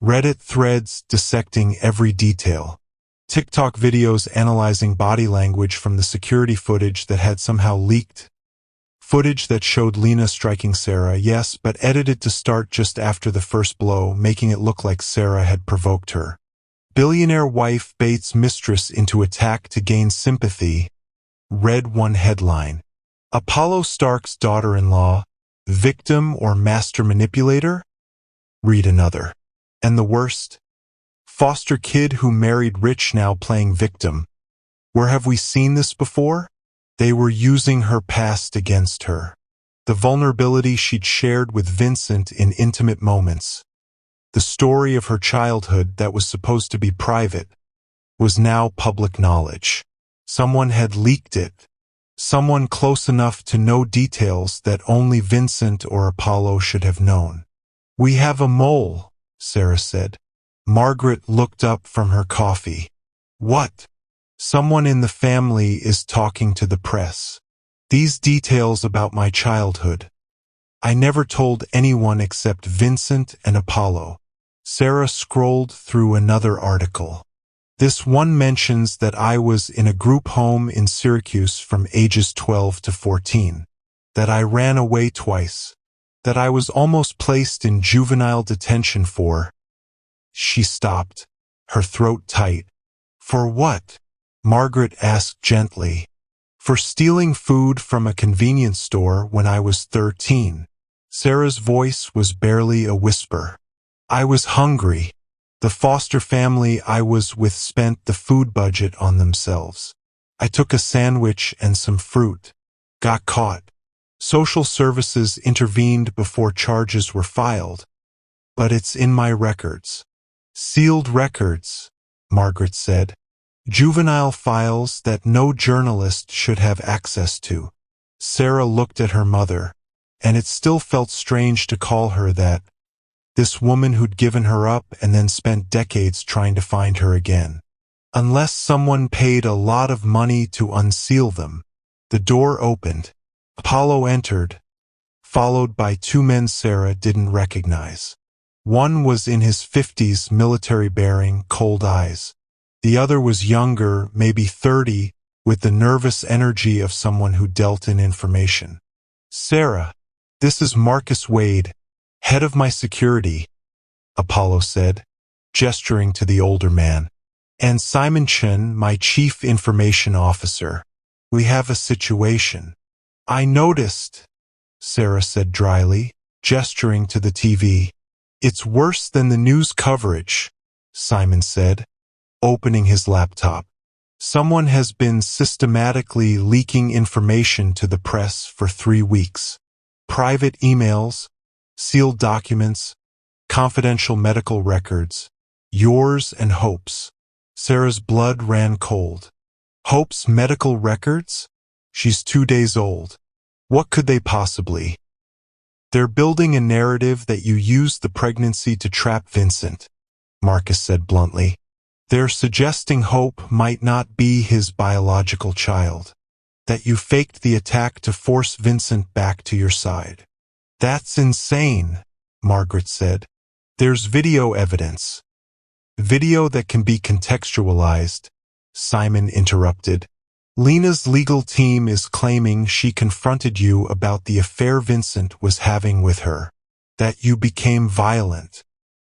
Reddit threads dissecting every detail. TikTok videos analyzing body language from the security footage that had somehow leaked. Footage that showed Lena striking Sarah, yes, but edited to start just after the first blow, making it look like Sarah had provoked her. Billionaire wife baits mistress into attack to gain sympathy. Read one headline. Apollo Stark's daughter-in-law, victim or master manipulator? Read another. And the worst? Foster kid who married rich now playing victim. Where have we seen this before? They were using her past against her. The vulnerability she'd shared with Vincent in intimate moments. The story of her childhood that was supposed to be private was now public knowledge. Someone had leaked it. Someone close enough to know details that only Vincent or Apollo should have known. "We have a mole," Sarah said. Margaret looked up from her coffee. "What?" "Someone in the family is talking to the press. These details about my childhood. I never told anyone except Vincent and Apollo." Sarah scrolled through another article. "This one mentions that I was in a group home in Syracuse from ages 12 to 14. That I ran away twice. that I was almost placed in juvenile detention for. She stopped, her throat tight. For what? Margaret asked gently. For stealing food from a convenience store when I was 13. Sarah's voice was barely a whisper. I was hungry. The foster family I was with spent the food budget on themselves. I took a sandwich and some fruit. Got caught. Social services intervened before charges were filed. But it's in my records. Sealed records, Margaret said. Juvenile files that no journalist should have access to. Sarah looked at her mother, and it still felt strange to call her that. This woman who'd given her up and then spent decades trying to find her again. Unless someone paid a lot of money to unseal them. The door opened. Apollo entered, followed by two men Sarah didn't recognize. One was in his 50s, military-bearing, cold eyes. The other was younger, maybe 30, with the nervous energy of someone who dealt in information. Sarah, this is Marcus Wade, head of my security, Apollo said, gesturing to the older man. And Simon Chen, my chief information officer. We have a situation. I noticed, Sarah said dryly, gesturing to the TV. It's worse than the news coverage, Simon said, opening his laptop. Someone has been systematically leaking information to the press for 3 weeks. Private emails, sealed documents, confidential medical records, yours and Hope's. Sarah's blood ran cold. Hope's medical records? She's 2 days old. What could they possibly? They're building a narrative that you used the pregnancy to trap Vincent, Marcus said bluntly. They're suggesting Hope might not be his biological child. That you faked the attack to force Vincent back to your side. That's insane, Margaret said. There's video evidence. Video that can be contextualized, Simon interrupted. Lena's legal team is claiming she confronted you about the affair Vincent was having with her. That you became violent.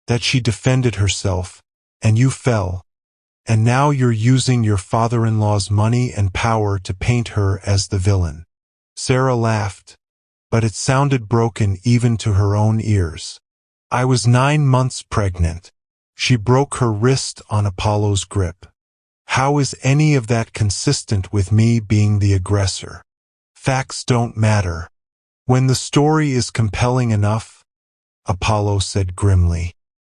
That she defended herself, and you fell. And now you're using your father-in-law's money and power to paint her as the villain. Sarah laughed, but it sounded broken even to her own ears. I was 9 months pregnant. She broke her wrist on Apollo's grip. How is any of that consistent with me being the aggressor? Facts don't matter. When the story is compelling enough, Apollo said grimly.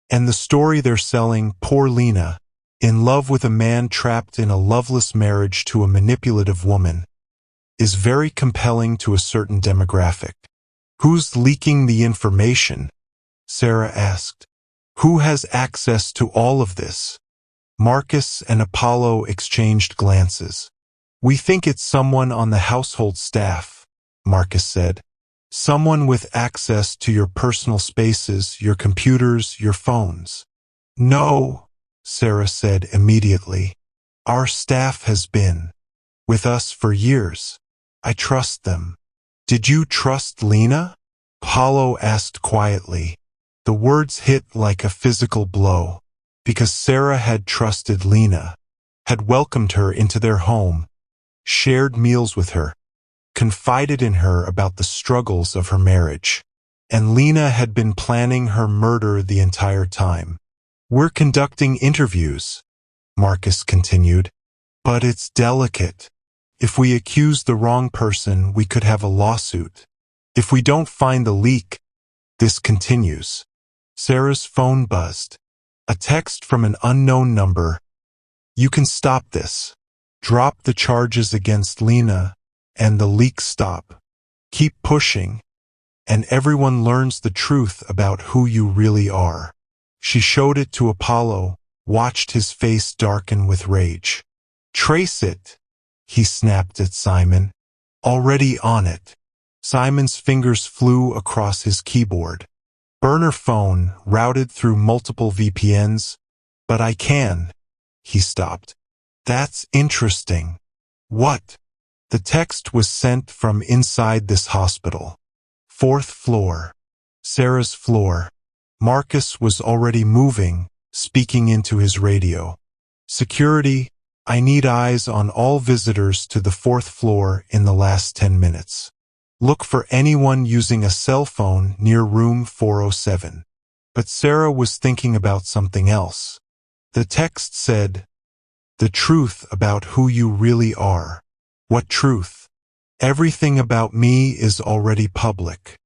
And the story they're selling, poor Lena, in love with a man trapped in a loveless marriage to a manipulative woman, is very compelling to a certain demographic. Who's leaking the information? Sarah asked. Who has access to all of this? Marcus and Apollo exchanged glances. We think it's someone on the household staff, Marcus said. Someone with access to your personal spaces, your computers, your phones. No, Sarah said immediately. Our staff has been with us for years. I trust them. Did you trust Lena? Apollo asked quietly. The words hit like a physical blow. Because Sarah had trusted Lena, had welcomed her into their home, shared meals with her, confided in her about the struggles of her marriage. And Lena had been planning her murder the entire time. We're conducting interviews, Marcus continued. But it's delicate. If we accuse the wrong person, we could have a lawsuit. If we don't find the leak, this continues. Sarah's phone buzzed. A text from an unknown number. You can stop this. Drop the charges against Lena, and the leaks stop. Keep pushing, and everyone learns the truth about who you really are. She showed it to Apollo, watched his face darken with rage. Trace it, he snapped at Simon. Already on it. Simon's fingers flew across his keyboard. Burner phone routed through multiple VPNs, but I can. He stopped. That's interesting. What? The text was sent from inside this hospital. 4th floor. Sarah's floor. Marcus was already moving, speaking into his radio. Security, I need eyes on all visitors to the 4th floor in the last 10 minutes. Look for anyone using a cell phone near room 407. But Sarah was thinking about something else. The text said, "The truth about who you really are." What truth? Everything about me is already public.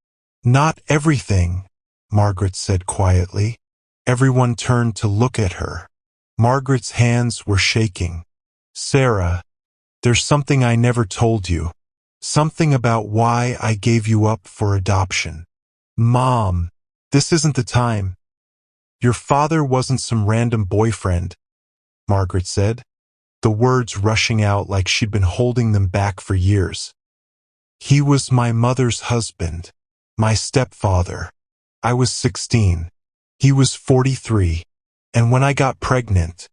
Not everything, Margaret said quietly. Everyone turned to look at her. Margaret's hands were shaking. Sarah, there's something I never told you. Something about why I gave you up for adoption. Mom, this isn't the time. Your father wasn't some random boyfriend, Margaret said, the words rushing out like she'd been holding them back for years. He was my mother's husband, my stepfather. I was 16. He was 43. And when I got pregnant,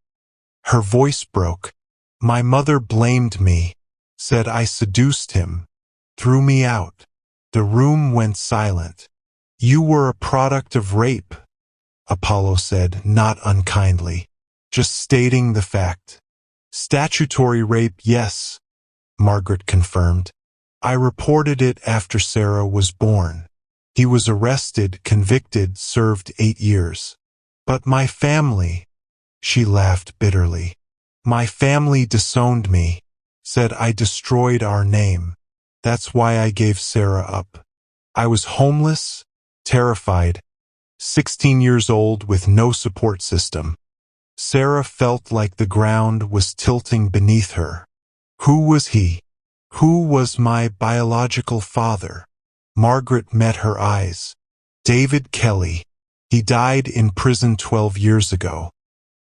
her voice broke. My mother blamed me, said I seduced him, threw me out. The room went silent. You were a product of rape, Apollo said, not unkindly, just stating the fact. Statutory rape, yes, Margaret confirmed. I reported it after Sarah was born. He was arrested, convicted, served 8 years. But my family, she laughed bitterly. My family disowned me, said I destroyed our name. That's why I gave Sarah up. I was homeless, terrified, 16 years old with no support system. Sarah felt like the ground was tilting beneath her. Who was he? Who was my biological father? Margaret met her eyes. David Kelly. He died in prison 12 years ago,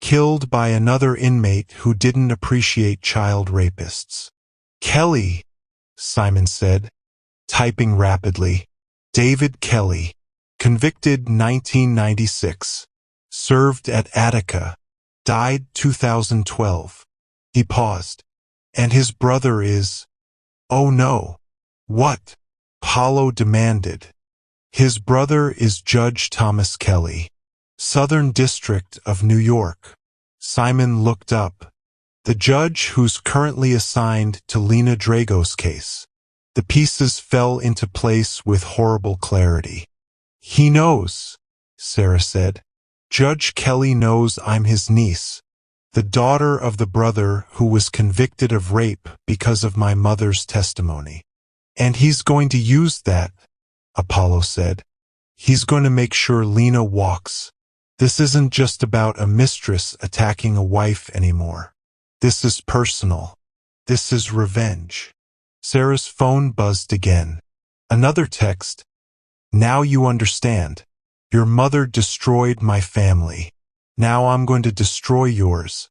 killed by another inmate who didn't appreciate child rapists. Kelly, Simon said, typing rapidly. David Kelly, convicted 1996, served at Attica, died 2012. He paused. And his brother is... Oh no. What? Apollo demanded. His brother is Judge Thomas Kelly, Southern District of New York. Simon looked up. The judge who's currently assigned to Lena Drago's case. The pieces fell into place with horrible clarity. He knows, Sarah said. Judge Kelly knows I'm his niece, the daughter of the brother who was convicted of rape because of my mother's testimony. And he's going to use that, Apollo said. He's going to make sure Lena walks. This isn't just about a mistress attacking a wife anymore. This is personal. This is revenge. Sarah's phone buzzed again. Another text. Now you understand. Your mother destroyed my family. Now I'm going to destroy yours.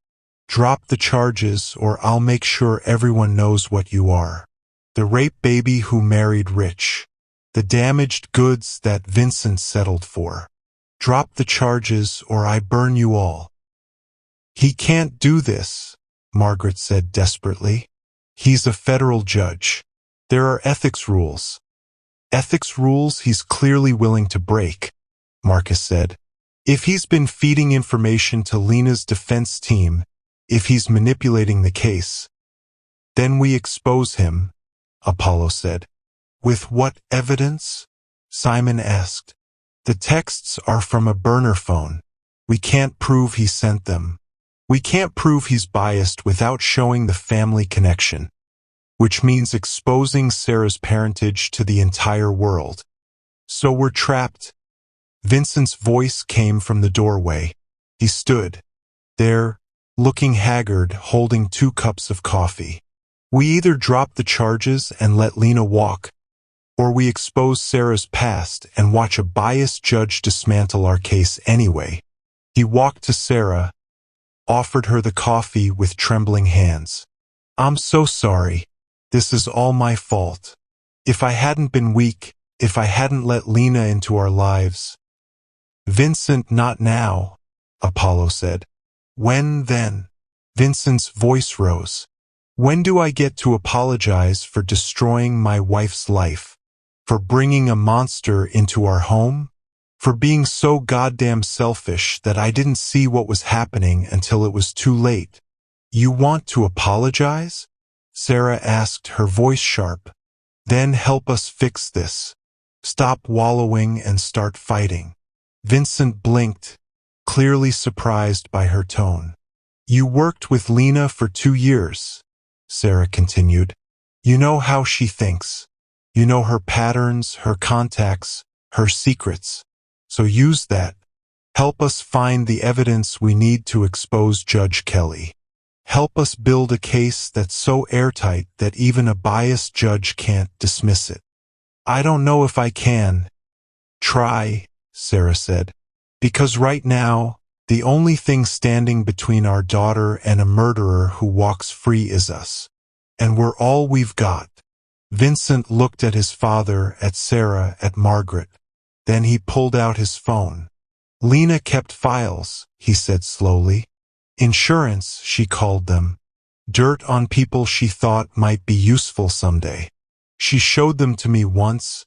Drop the charges or I'll make sure everyone knows what you are. The rape baby who married rich. The damaged goods that Vincent settled for. Drop the charges or I burn you all. He can't do this, Margaret said desperately. He's a federal judge. There are ethics rules. Ethics rules he's clearly willing to break, Marcus said. If he's been feeding information to Lena's defense team, if he's manipulating the case, then we expose him, Apollo said. With what evidence? Simon asked. The texts are from a burner phone. We can't prove he sent them. We can't prove he's biased without showing the family connection, which means exposing Sarah's parentage to the entire world. So we're trapped. Vincent's voice came from the doorway. He stood there, looking haggard, holding 2 cups of coffee. We either drop the charges and let Lena walk, or we expose Sarah's past and watch a biased judge dismantle our case anyway. He walked to Sarah, offered her the coffee with trembling hands. I'm so sorry. This is all my fault. If I hadn't been weak, if I hadn't let Lena into our lives. Vincent, not now, Apollo said. When then? Vincent's voice rose. When do I get to apologize for destroying my wife's life? For bringing a monster into our home? For being so goddamn selfish that I didn't see what was happening until it was too late. You want to apologize? Sarah asked, her voice sharp. Then help us fix this. Stop wallowing and start fighting. Vincent blinked, clearly surprised by her tone. You worked with Lena for 2 years, Sarah continued. You know how she thinks. You know her patterns, her contacts, her secrets. So use that. Help us find the evidence we need to expose Judge Kelly. Help us build a case that's so airtight that even a biased judge can't dismiss it. I don't know if I can. Try, Sarah said. Because right now, the only thing standing between our daughter and a murderer who walks free is us. And we're all we've got. Vincent looked at his father, at Sarah, at Margaret. Then he pulled out his phone. Lena kept files, he said slowly. Insurance, she called them. Dirt on people she thought might be useful someday. She showed them to me once,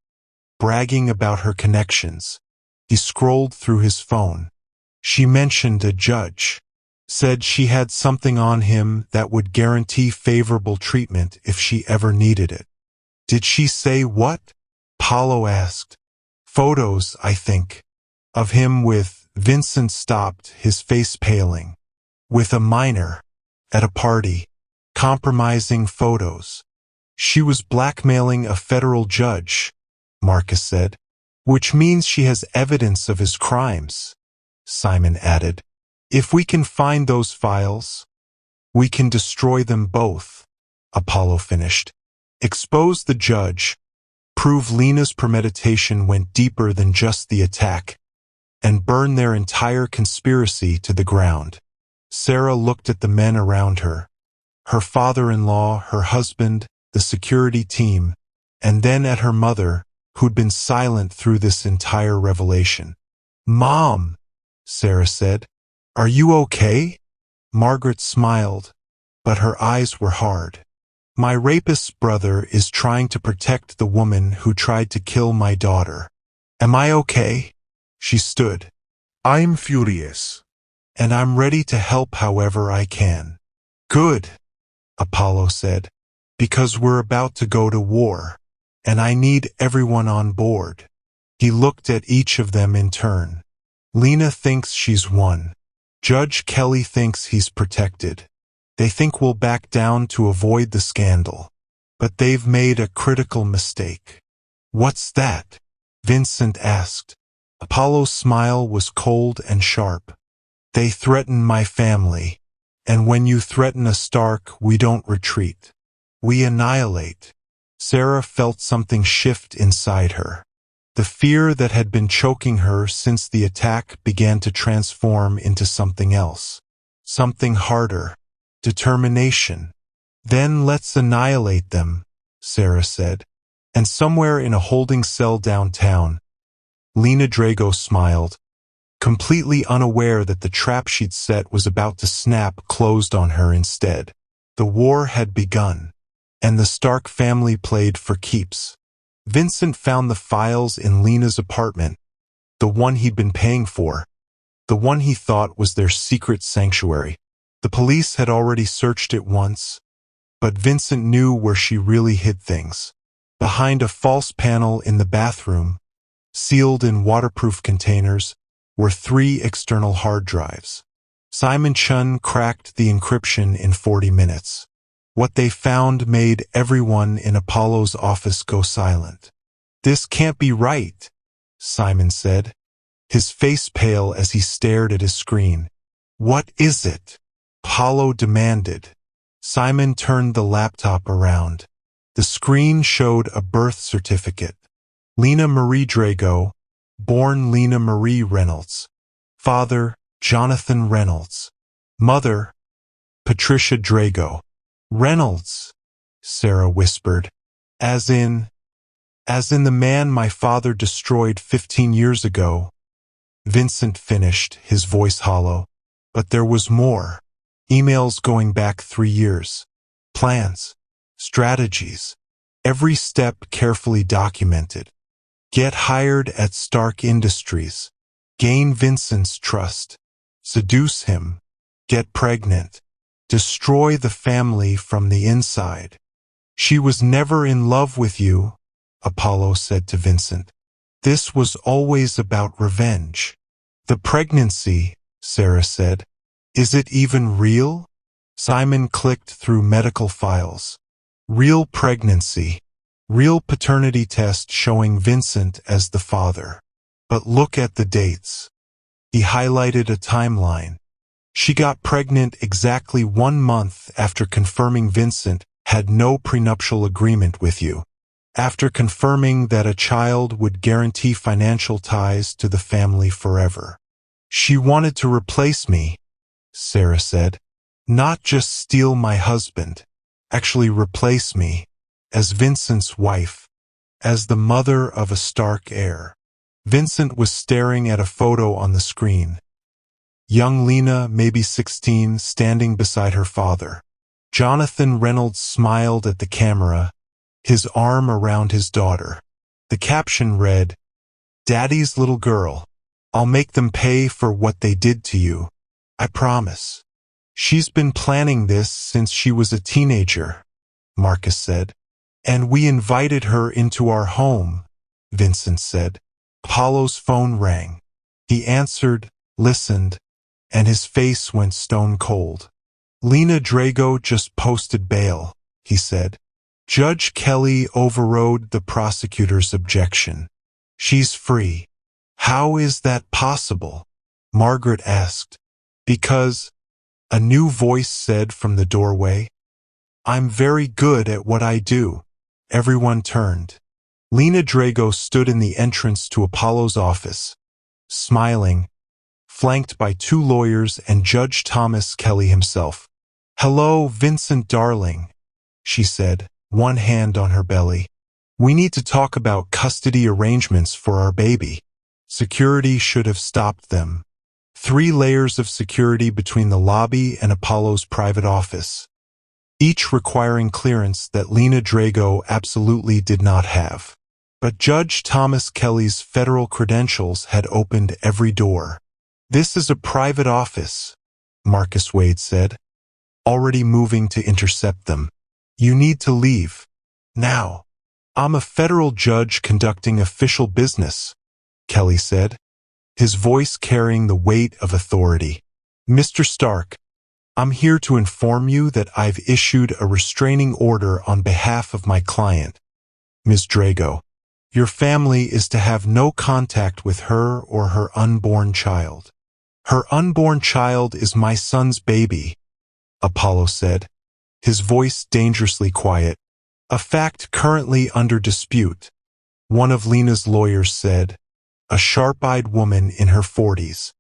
bragging about her connections. He scrolled through his phone. She mentioned a judge. Said she had something on him that would guarantee favorable treatment if she ever needed it. Did she say what? Paulo asked. Photos, I think. Of him with, Vincent stopped, his face paling. With a minor. At a party. Compromising photos. She was blackmailing a federal judge, Marcus said. Which means she has evidence of his crimes, Simon added. If we can find those files, we can destroy them both, Apollo finished. Expose the judge, prove Lena's premeditation went deeper than just the attack, and burn their entire conspiracy to the ground. Sarah looked at the men around her, her father-in-law, her husband, the security team, and then at her mother, who'd been silent through this entire revelation. Mom, Sarah said, are you okay? Margaret smiled, but her eyes were hard. My rapist's brother is trying to protect the woman who tried to kill my daughter. Am I okay? She stood. I'm furious. And I'm ready to help however I can. Good, Apollo said, because we're about to go to war, and I need everyone on board. He looked at each of them in turn. Lena thinks she's won. Judge Kelly thinks he's protected. They think we'll back down to avoid the scandal. But they've made a critical mistake. What's that? Vincent asked. Apollo's smile was cold and sharp. They threaten my family. And when you threaten a Stark, we don't retreat. We annihilate. Sarah felt something shift inside her. The fear that had been choking her since the attack began to transform into something else. Something harder. Determination. Then let's annihilate them, Sarah said. And somewhere in a holding cell downtown, Lena Drago smiled, completely unaware that the trap she'd set was about to snap closed on her instead. The war had begun, and the Stark family played for keeps. Vincent found the files in Lena's apartment, the one he'd been paying for, the one he thought was their secret sanctuary. The police had already searched it once, but Vincent knew where she really hid things. Behind a false panel in the bathroom, sealed in waterproof containers, were 3 external hard drives. Simon Chun cracked the encryption in 40 minutes. What they found made everyone in Apollo's office go silent. This can't be right, Simon said, his face pale as he stared at his screen. What is it? Apollo demanded. Simon turned the laptop around. The screen showed a birth certificate. Lena Marie Drago, born Lena Marie Reynolds. Father, Jonathan Reynolds. Mother, Patricia Drago. Reynolds, Sarah whispered. As in the man my father destroyed 15 years ago. Vincent finished, his voice hollow. But there was more. Emails going back 3 years. Plans. Strategies. Every step carefully documented. Get hired at Stark Industries. Gain Vincent's trust. Seduce him. Get pregnant. Destroy the family from the inside. She was never in love with you, Apollo said to Vincent. This was always about revenge. The pregnancy, Sarah said. Is it even real? Simon clicked through medical files. Real pregnancy. Real paternity test showing Vincent as the father. But look at the dates. He highlighted a timeline. She got pregnant exactly 1 month after confirming Vincent had no prenuptial agreement with you. After confirming that a child would guarantee financial ties to the family forever. She wanted to replace me, Sarah said. Not just steal my husband. Actually replace me. As Vincent's wife. As the mother of a Stark heir. Vincent was staring at a photo on the screen. Young Lena, maybe 16, standing beside her father. Jonathan Reynolds smiled at the camera, his arm around his daughter. The caption read, Daddy's little girl. I'll make them pay for what they did to you. I promise. She's been planning this since she was a teenager, Marcus said. And we invited her into our home, Vincent said. Apollo's phone rang. He answered, listened, and his face went stone cold. Lena Drago just posted bail, he said. Judge Kelly overrode the prosecutor's objection. She's free. How is that possible? Margaret asked. Because, a new voice said from the doorway. I'm very good at what I do. Everyone turned. Lena Drago stood in the entrance to Apollo's office, smiling, flanked by 2 lawyers and Judge Thomas Kelly himself. Hello, Vincent darling, she said, one hand on her belly. We need to talk about custody arrangements for our baby. Security should have stopped them. 3 layers of security between the lobby and Apollo's private office, each requiring clearance that Lena Drago absolutely did not have. But Judge Thomas Kelly's federal credentials had opened every door. This is a private office, Marcus Wade said, already moving to intercept them. You need to leave. Now. I'm a federal judge conducting official business, Kelly said, his voice carrying the weight of authority. Mr. Stark, I'm here to inform you that I've issued a restraining order on behalf of my client, Ms. Drago. Your family is to have no contact with her or her unborn child. Her unborn child is my son's baby, Apollo said, his voice dangerously quiet. A fact currently under dispute, one of Lena's lawyers said, a sharp-eyed woman in her 40s.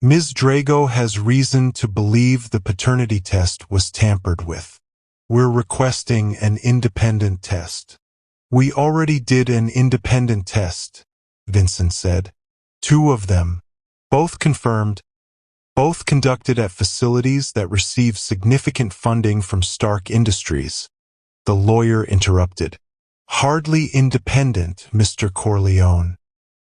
Ms. Drago has reason to believe the paternity test was tampered with. We're requesting an independent test. We already did an independent test, Vincent said. 2 of them, both confirmed, both conducted at facilities that receive significant funding from Stark Industries. The lawyer interrupted. Hardly independent, Mr. Corleone.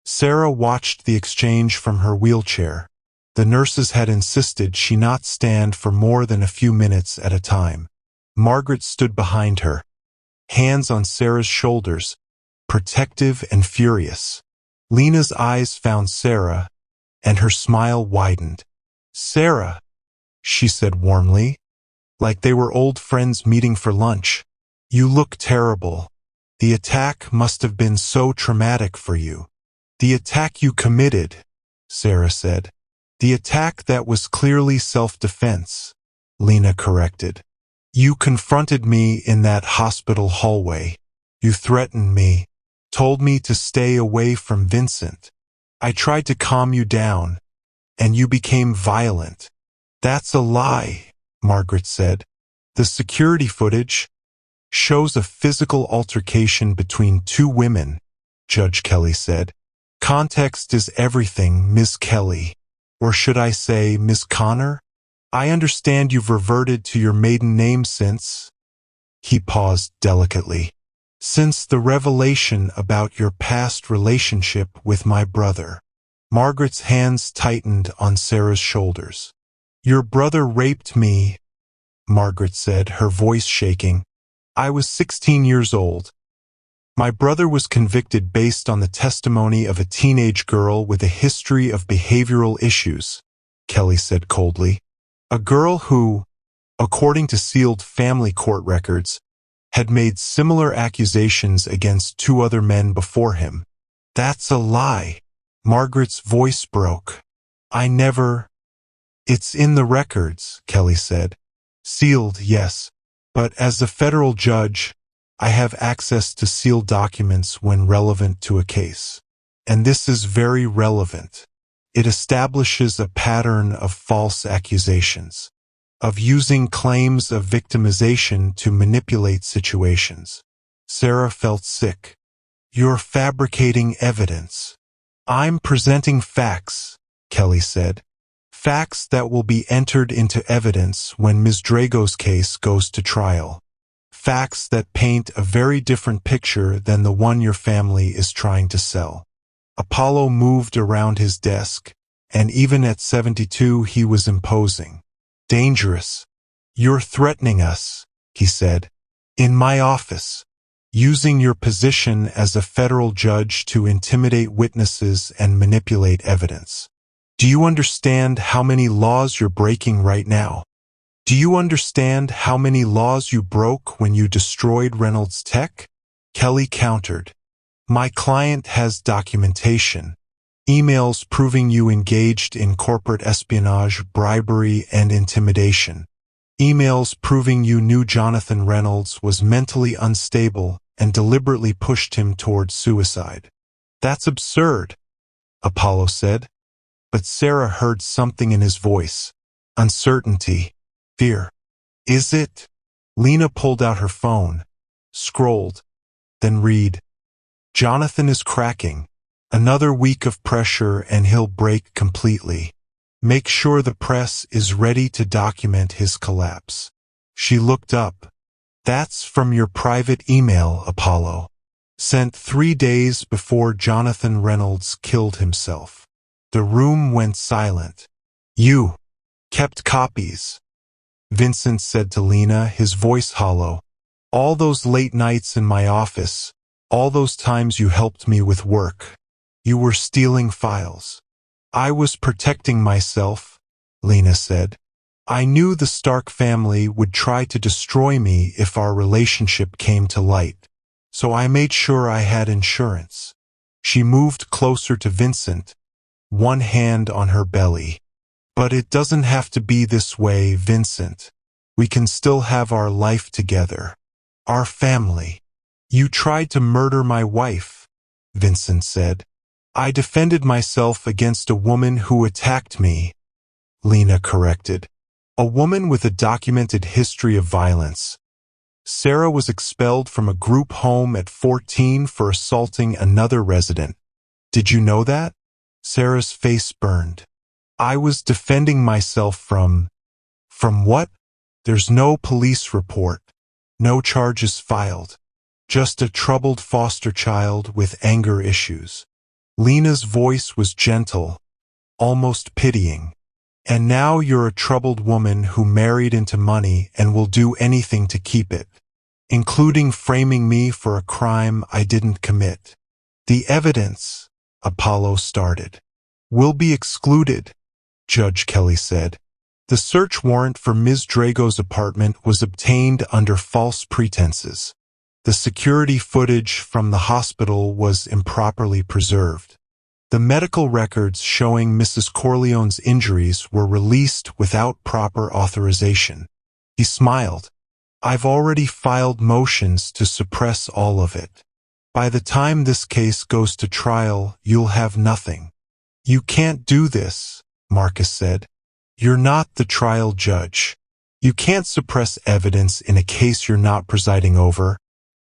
Sarah watched the exchange from her wheelchair. The nurses had insisted she not stand for more than a few minutes at a time. Margaret stood behind her, hands on Sarah's shoulders, protective and furious. Lena's eyes found Sarah, and her smile widened. Sarah, she said warmly, like they were old friends meeting for lunch. You look terrible. The attack must have been so traumatic for you. The attack you committed, Sarah said. The attack that was clearly self-defense, Lena corrected. You confronted me in that hospital hallway. You threatened me, told me to stay away from Vincent. I tried to calm you down, and you became violent. That's a lie, Margaret said. The security footage shows a physical altercation between 2 women, Judge Kelly said. Context is everything, Ms. Kelly. Or should I say, Ms. Connor? I understand you've reverted to your maiden name since. He paused delicately. Since the revelation about your past relationship with my brother. Margaret's hands tightened on Sarah's shoulders. Your brother raped me, Margaret said, her voice shaking. I was 16 years old. My brother was convicted based on the testimony of a teenage girl with a history of behavioral issues, Kelly said coldly. A girl who, according to sealed family court records, had made similar accusations against 2 other men before him. That's a lie. Margaret's voice broke. I never... It's in the records, Kelly said. Sealed, yes, but as a federal judge, I have access to sealed documents when relevant to a case. And this is very relevant. It establishes a pattern of false accusations, of using claims of victimization to manipulate situations. Sarah felt sick. You're fabricating evidence. I'm presenting facts, Kelly said. Facts that will be entered into evidence when Ms. Drago's case goes to trial. Facts that paint a very different picture than the one your family is trying to sell. Apollo moved around his desk, and even at 72 he was imposing. Dangerous. You're threatening us, he said. In my office. Using your position as a federal judge to intimidate witnesses and manipulate evidence. Do you understand how many laws you're breaking right now? Do you understand how many laws you broke when you destroyed Reynolds Tech? Kelly countered. My client has documentation. Emails proving you engaged in corporate espionage, bribery, and intimidation. Emails proving you knew Jonathan Reynolds was mentally unstable and deliberately pushed him toward suicide. That's absurd, Apollo said. But Sarah heard something in his voice. Uncertainty. Fear. Is it? Lena pulled out her phone, scrolled, then read. Jonathan is cracking. Another week of pressure and he'll break completely. Make sure the press is ready to document his collapse. She looked up. That's from your private email, Apollo. Sent 3 days before Jonathan Reynolds killed himself. The room went silent. You kept copies, Vincent said to Lena, his voice hollow. All those late nights in my office, all those times you helped me with work. You were stealing files. I was protecting myself, Lena said. I knew the Stark family would try to destroy me if our relationship came to light, so I made sure I had insurance. She moved closer to Vincent, one hand on her belly. But it doesn't have to be this way, Vincent. We can still have our life together. Our family. You tried to murder my wife, Vincent said. I defended myself against a woman who attacked me, Lena corrected. A woman with a documented history of violence. Sarah was expelled from a group home at 14 for assaulting another resident. Did you know that? Sarah's face burned. I was defending myself from what? There's no police report. No charges filed. Just a troubled foster child with anger issues. Lena's voice was gentle, almost pitying. And now you're a troubled woman who married into money and will do anything to keep it, including framing me for a crime I didn't commit. The evidence, Apollo started, will be excluded, Judge Kelly said. The search warrant for Ms. Drago's apartment was obtained under false pretenses. The security footage from the hospital was improperly preserved. The medical records showing Mrs. Corleone's injuries were released without proper authorization. He smiled. I've already filed motions to suppress all of it. By the time this case goes to trial, you'll have nothing. You can't do this, Marcus said. You're not the trial judge. You can't suppress evidence in a case you're not presiding over.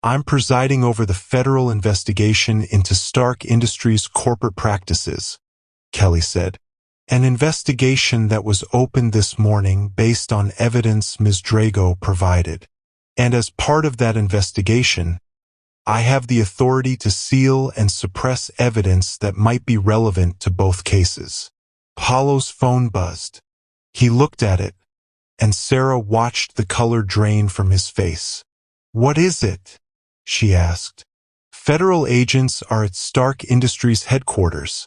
I'm presiding over the federal investigation into Stark Industries' corporate practices, Kelly said. An investigation that was opened this morning based on evidence Ms. Drago provided. And as part of that investigation, I have the authority to seal and suppress evidence that might be relevant to both cases. Apollo's phone buzzed. He looked at it, and Sarah watched the color drain from his face. "What is it?" she asked. "Federal agents are at Stark Industries headquarters,"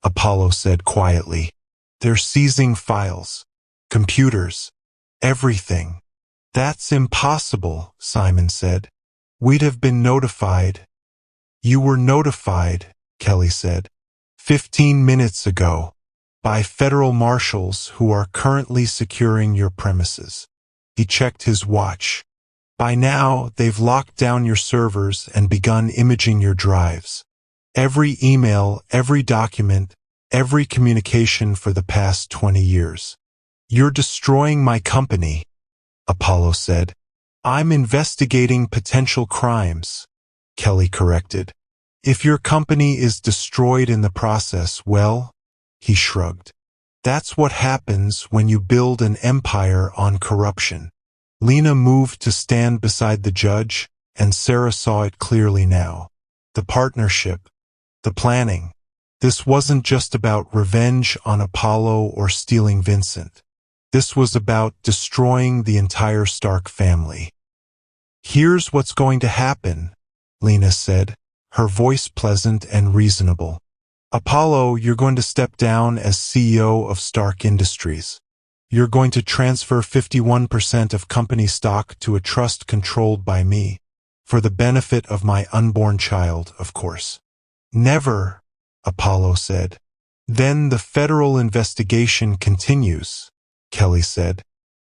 Apollo said quietly. "They're seizing files, computers, everything." "That's impossible," Simon said. "We'd have been notified." "You were notified," Kelly said, 15 minutes ago, by federal marshals who are currently securing your premises." He checked his watch. "By now, they've locked down your servers and begun imaging your drives. Every email, every document, every communication for the past 20 years. You're destroying my company," Apollo said. "I'm investigating potential crimes," Kelly corrected. "If your company is destroyed in the process, well," he shrugged. "That's what happens when you build an empire on corruption." Lena moved to stand beside the judge, and Sarah saw it clearly now. The partnership, the planning. This wasn't just about revenge on Apollo or stealing Vincent. This was about destroying the entire Stark family. "Here's what's going to happen," Lena said, her voice pleasant and reasonable. "Apollo, you're going to step down as CEO of Stark Industries. You're going to transfer 51% of company stock to a trust controlled by me, for the benefit of my unborn child, of course." "Never," Apollo said. "Then the federal investigation continues," Kelly said.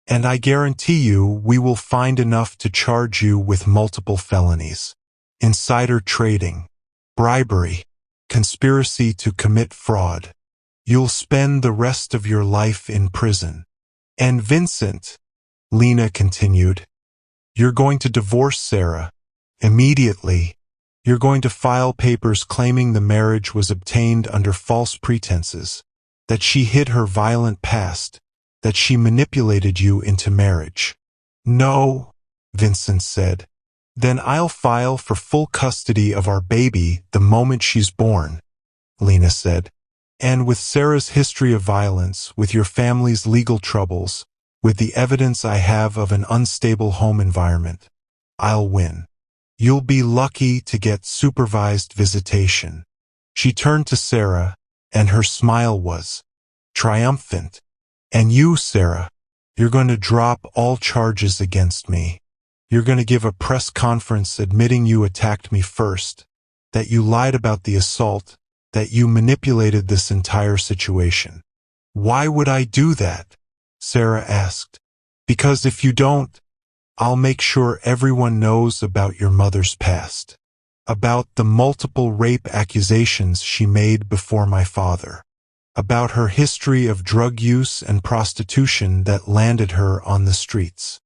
"And I guarantee you we will find enough to charge you with multiple felonies. Insider trading, bribery, conspiracy to commit fraud. You'll spend the rest of your life in prison. And Vincent," Lena continued, "you're going to divorce Sarah. Immediately. You're going to file papers claiming the marriage was obtained under false pretenses, that she hid her violent past, that she manipulated you into marriage." "No," Vincent said. "Then I'll file for full custody of our baby the moment she's born," Lena said. "And with Sarah's history of violence, with your family's legal troubles, with the evidence I have of an unstable home environment, I'll win. You'll be lucky to get supervised visitation." She turned to Sarah, and her smile was triumphant. "And you, Sarah, you're going to drop all charges against me. You're going to give a press conference admitting you attacked me first, that you lied about the assault, that you manipulated this entire situation." "Why would I do that?" Sarah asked. "Because if you don't, I'll make sure everyone knows about your mother's past, about the multiple rape accusations she made before my father, about her history of drug use and prostitution that landed her on the streets."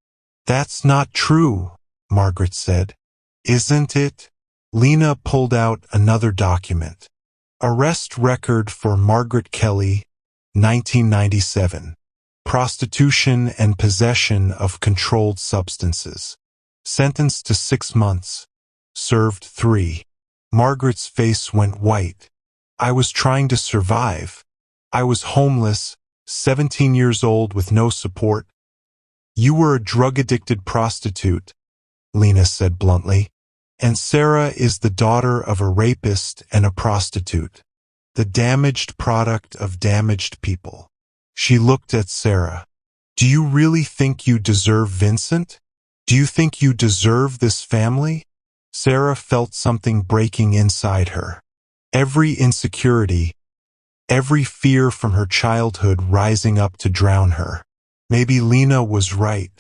"That's not true," Margaret said. "Isn't it?" Lena pulled out another document. Arrest record for Margaret Kelly, 1997. Prostitution and possession of controlled substances. Sentenced to 6 months. Served 3. Margaret's face went white. "I was trying to survive. I was homeless, 17 years old with no support." "You were a drug-addicted prostitute," Lena said bluntly. "And Sarah is the daughter of a rapist and a prostitute. The damaged product of damaged people." She looked at Sarah. "Do you really think you deserve Vincent? Do you think you deserve this family?" Sarah felt something breaking inside her. Every insecurity, every fear from her childhood rising up to drown her. Maybe Lena was right.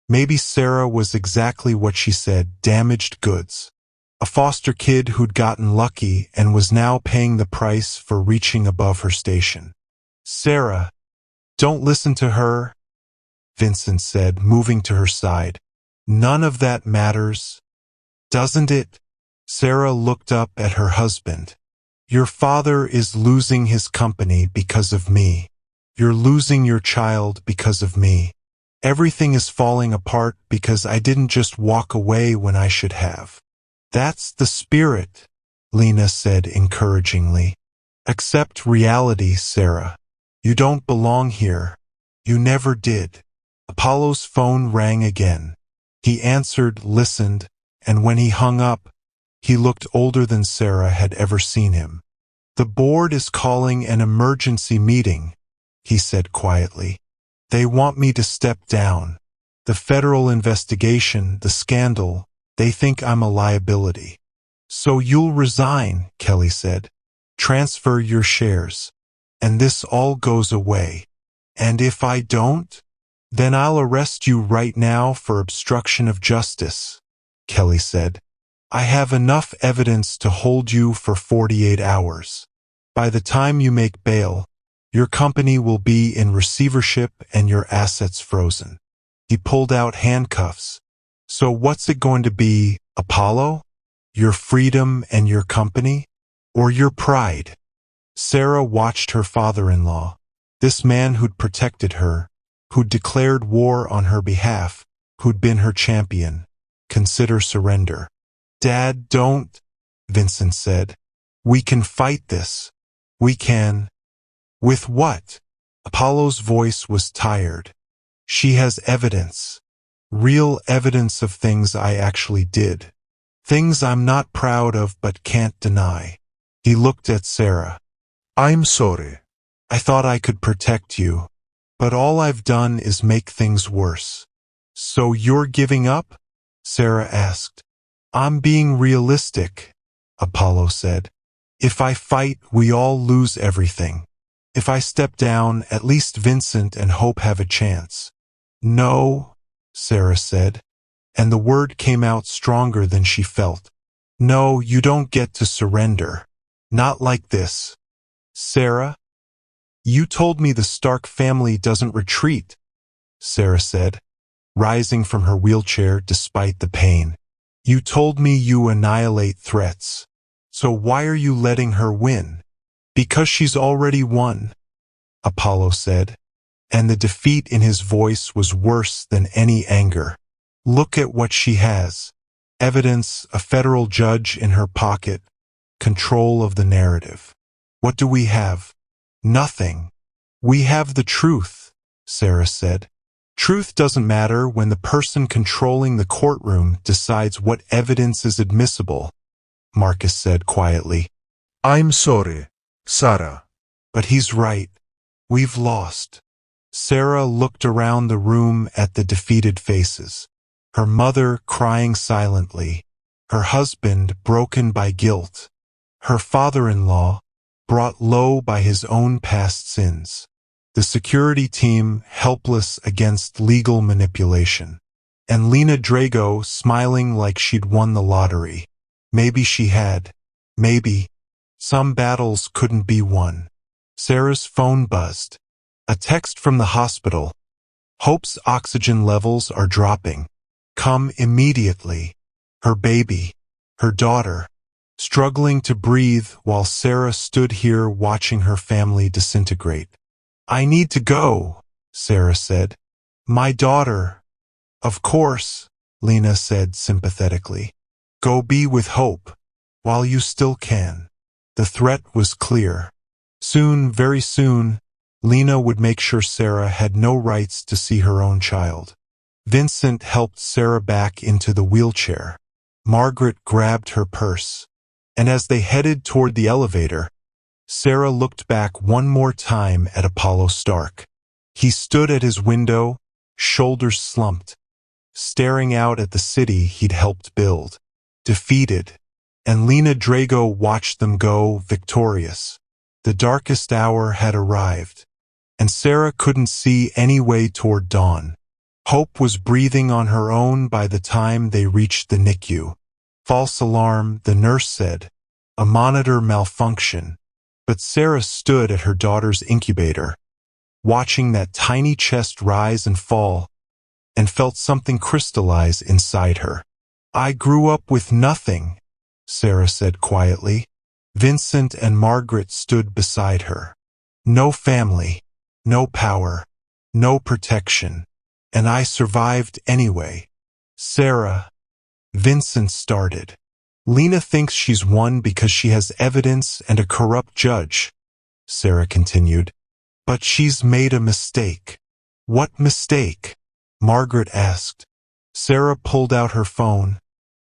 Maybe Sarah was exactly what she said, damaged goods. A foster kid who'd gotten lucky and was now paying the price for reaching above her station. "Sarah, don't listen to her," Vincent said, moving to her side. "None of that matters, doesn't it?" Sarah looked up at her husband. "Your father is losing his company because of me. You're losing your child because of me. Everything is falling apart because I didn't just walk away when I should have." That's the spirit, Lena said encouragingly. Accept reality, Sarah. You don't belong here. You never did. Apollo's phone rang again. He answered, listened, and when he hung up, he looked older than Sarah had ever seen him. The board is calling an emergency meeting, he said quietly. They want me to step down. The federal investigation, the scandal, they think I'm a liability. So you'll resign, Kelly said. Transfer your shares. And this all goes away. And if I don't, then I'll arrest you right now for obstruction of justice, Kelly said. I have enough evidence to hold you for 48 hours. By the time you make bail, your company will be in receivership and your assets frozen. He pulled out handcuffs. So what's it going to be, Apollo? Your freedom and your company? Or your pride? Sarah watched her father-in-law, this man who'd protected her, who'd declared war on her behalf, who'd been her champion, consider surrender. Dad, don't, Vincent said. We can fight this. We can. With what? Apollo's voice was tired. She has evidence. Real evidence of things I actually did. Things I'm not proud of but can't deny. He looked at Sarah. I'm sorry. I thought I could protect you, but all I've done is make things worse. So you're giving up? Sarah asked. I'm being realistic, Apollo said. If I fight, we all lose everything. If I step down, at least Vincent and Hope have a chance. No, Sarah said, and the word came out stronger than she felt. No, you don't get to surrender. Not like this. Sarah? You told me the Stark family doesn't retreat, Sarah said, rising from her wheelchair despite the pain. You told me you annihilate threats. So why are you letting her win? Because she's already won, Apollo said, and the defeat in his voice was worse than any anger. Look at what she has. Evidence, a federal judge in her pocket, control of the narrative. What do we have? Nothing. We have the truth, Sarah said. Truth doesn't matter when the person controlling the courtroom decides what evidence is admissible, Marcus said quietly. I'm sorry, Sarah. But he's right. We've lost. Sarah looked around the room at the defeated faces. Her mother crying silently. Her husband broken by guilt. Her father-in-law brought low by his own past sins. The security team helpless against legal manipulation. And Lena Drago smiling like she'd won the lottery. Maybe she had. Maybe. Some battles couldn't be won. Sarah's phone buzzed. A text from the hospital. Hope's oxygen levels are dropping. Come immediately. Her baby. Her daughter. Struggling to breathe while Sarah stood here watching her family disintegrate. I need to go, Sarah said. My daughter. Of course, Lena said sympathetically. Go be with Hope, while you still can. The threat was clear. Soon, very soon, Lena would make sure Sarah had no rights to see her own child. Vincent helped Sarah back into the wheelchair. Margaret grabbed her purse. And as they headed toward the elevator, Sarah looked back one more time at Apollo Stark. He stood at his window, shoulders slumped, staring out at the city he'd helped build. Defeated, and Lena Drago watched them go victorious. The darkest hour had arrived, and Sarah couldn't see any way toward dawn. Hope was breathing on her own by the time they reached the NICU. False alarm, the nurse said. A monitor malfunction. But Sarah stood at her daughter's incubator, watching that tiny chest rise and fall, and felt something crystallize inside her. I grew up with nothing, Sarah said quietly. Vincent and Margaret stood beside her. No family, no power, no protection. And I survived anyway. Sarah, Vincent started. Lena thinks she's won because she has evidence and a corrupt judge, Sarah continued. But she's made a mistake. What mistake? Margaret asked. Sarah pulled out her phone,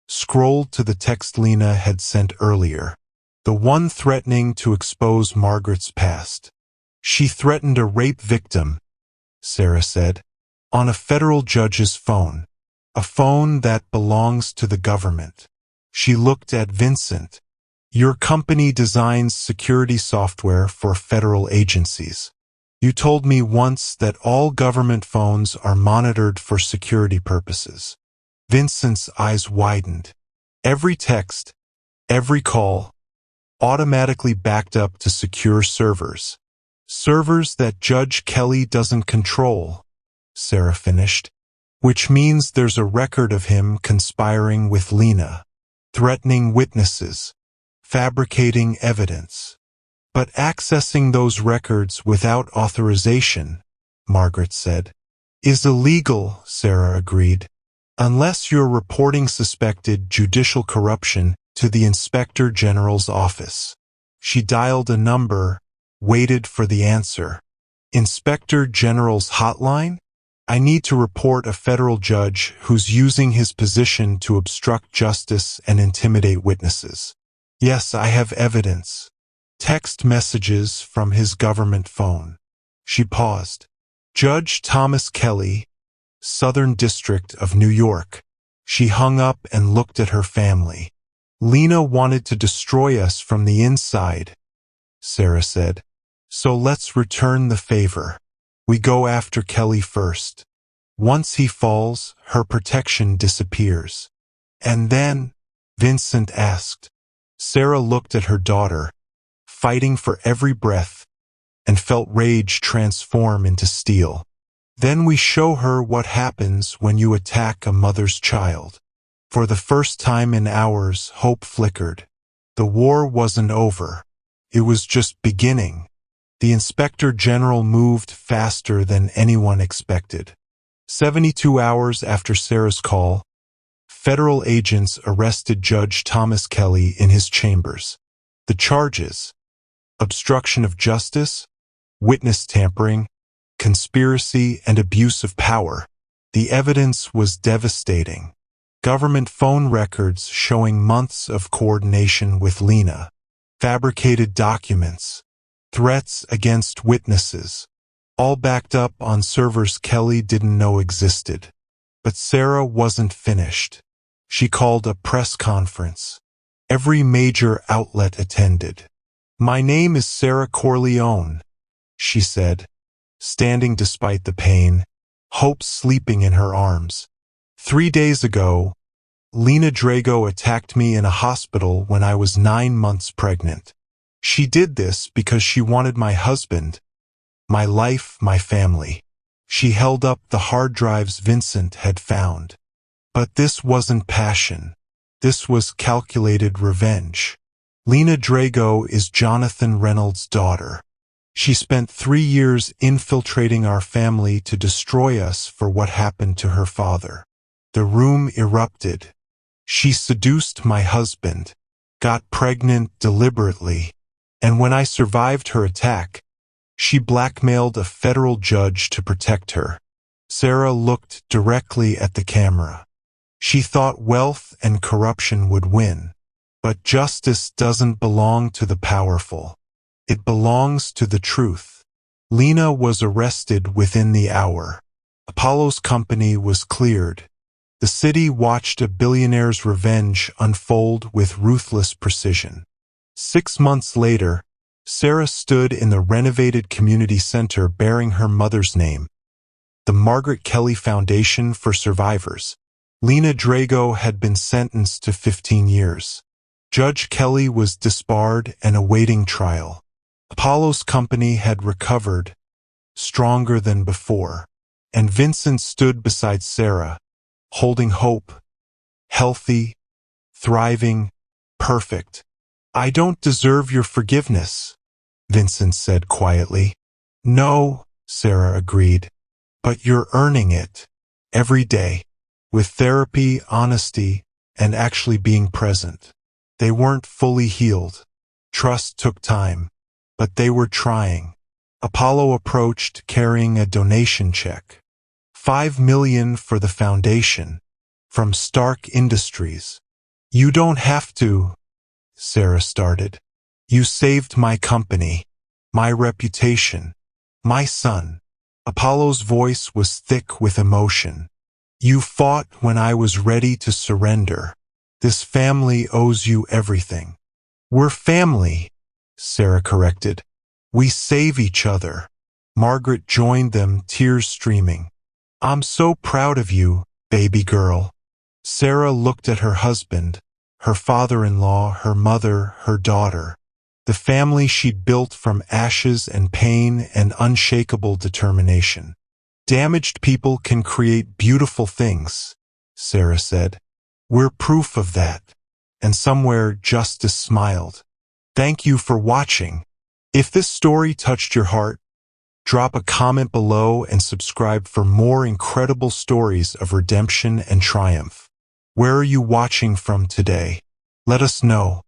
scrolled to the text Lena had sent earlier, the one threatening to expose Margaret's past. She threatened a rape victim, Sarah said, on a federal judge's phone, a phone that belongs to the government. She looked at Vincent. Your company designs security software for federal agencies. You told me once that all government phones are monitored for security purposes. Vincent's eyes widened. Every text, every call, automatically backed up to secure servers. Servers that Judge Kelly doesn't control, Sarah finished, which means there's a record of him conspiring with Lena, threatening witnesses, fabricating evidence. But accessing those records without authorization, Margaret said, is illegal, Sarah agreed, unless you're reporting suspected judicial corruption to the Inspector General's office. She dialed a number, waited for the answer. Inspector General's hotline? I need to report a federal judge who's using his position to obstruct justice and intimidate witnesses. Yes, I have evidence. Text messages from his government phone. She paused. Judge Thomas Kelly, Southern District of New York. She hung up and looked at her family. Lena wanted to destroy us from the inside, Sarah said. So let's return the favor. We go after Kelly first. Once he falls, her protection disappears. And then, Vincent asked. Sarah looked at her daughter, fighting for every breath, and felt rage transform into steel. Then we show her what happens when you attack a mother's child. For the first time in hours, hope flickered. The war wasn't over. It was just beginning. The Inspector General moved faster than anyone expected. 72 hours after Sarah's call, federal agents arrested Judge Thomas Kelly in his chambers. The charges: obstruction of justice, witness tampering, conspiracy, and abuse of power. The evidence was devastating. Government phone records showing months of coordination with Lena, fabricated documents, threats against witnesses, all backed up on servers Kelly didn't know existed. But Sarah wasn't finished. She called a press conference. Every major outlet attended. My name is Sarah Corleone, she said, standing despite the pain, hope sleeping in her arms. 3 days ago, Lena Drago attacked me in a hospital when I was 9 months pregnant. She did this because she wanted my husband, my life, my family. She held up the hard drives Vincent had found. But this wasn't passion. This was calculated revenge. Lena Drago is Jonathan Reynolds' daughter. She spent 3 years infiltrating our family to destroy us for what happened to her father. The room erupted. She seduced my husband, got pregnant deliberately, and when I survived her attack, she blackmailed a federal judge to protect her. Sarah looked directly at the camera. She thought wealth and corruption would win. But justice doesn't belong to the powerful. It belongs to the truth. Lena was arrested within the hour. Apollo's company was cleared. The city watched a billionaire's revenge unfold with ruthless precision. 6 months later, Sarah stood in the renovated community center bearing her mother's name, the Margaret Kelly Foundation for Survivors. Lena Drago had been sentenced to 15 years. Judge Kelly was disbarred and awaiting trial. Apollo's company had recovered, stronger than before, and Vincent stood beside Sarah, holding hope, healthy, thriving, perfect. I don't deserve your forgiveness, Vincent said quietly. No, Sarah agreed, but you're earning it, every day, with therapy, honesty, and actually being present. They weren't fully healed. Trust took time, but they were trying. Apollo approached carrying a donation check. 5 million for the foundation, from Stark Industries. You don't have to, Sarah started. You saved my company, my reputation, my son. Apollo's voice was thick with emotion. You fought when I was ready to surrender. This family owes you everything. We're family, Sarah corrected. We save each other. Margaret joined them, tears streaming. I'm so proud of you, baby girl. Sarah looked at her husband, her father-in-law, her mother, her daughter. The family she'd built from ashes and pain and unshakable determination. Damaged people can create beautiful things, Sarah said. We're proof of that. And somewhere Justice smiled. Thank you for watching. If this story touched your heart, drop a comment below and subscribe for more incredible stories of redemption and triumph. Where are you watching from today? Let us know.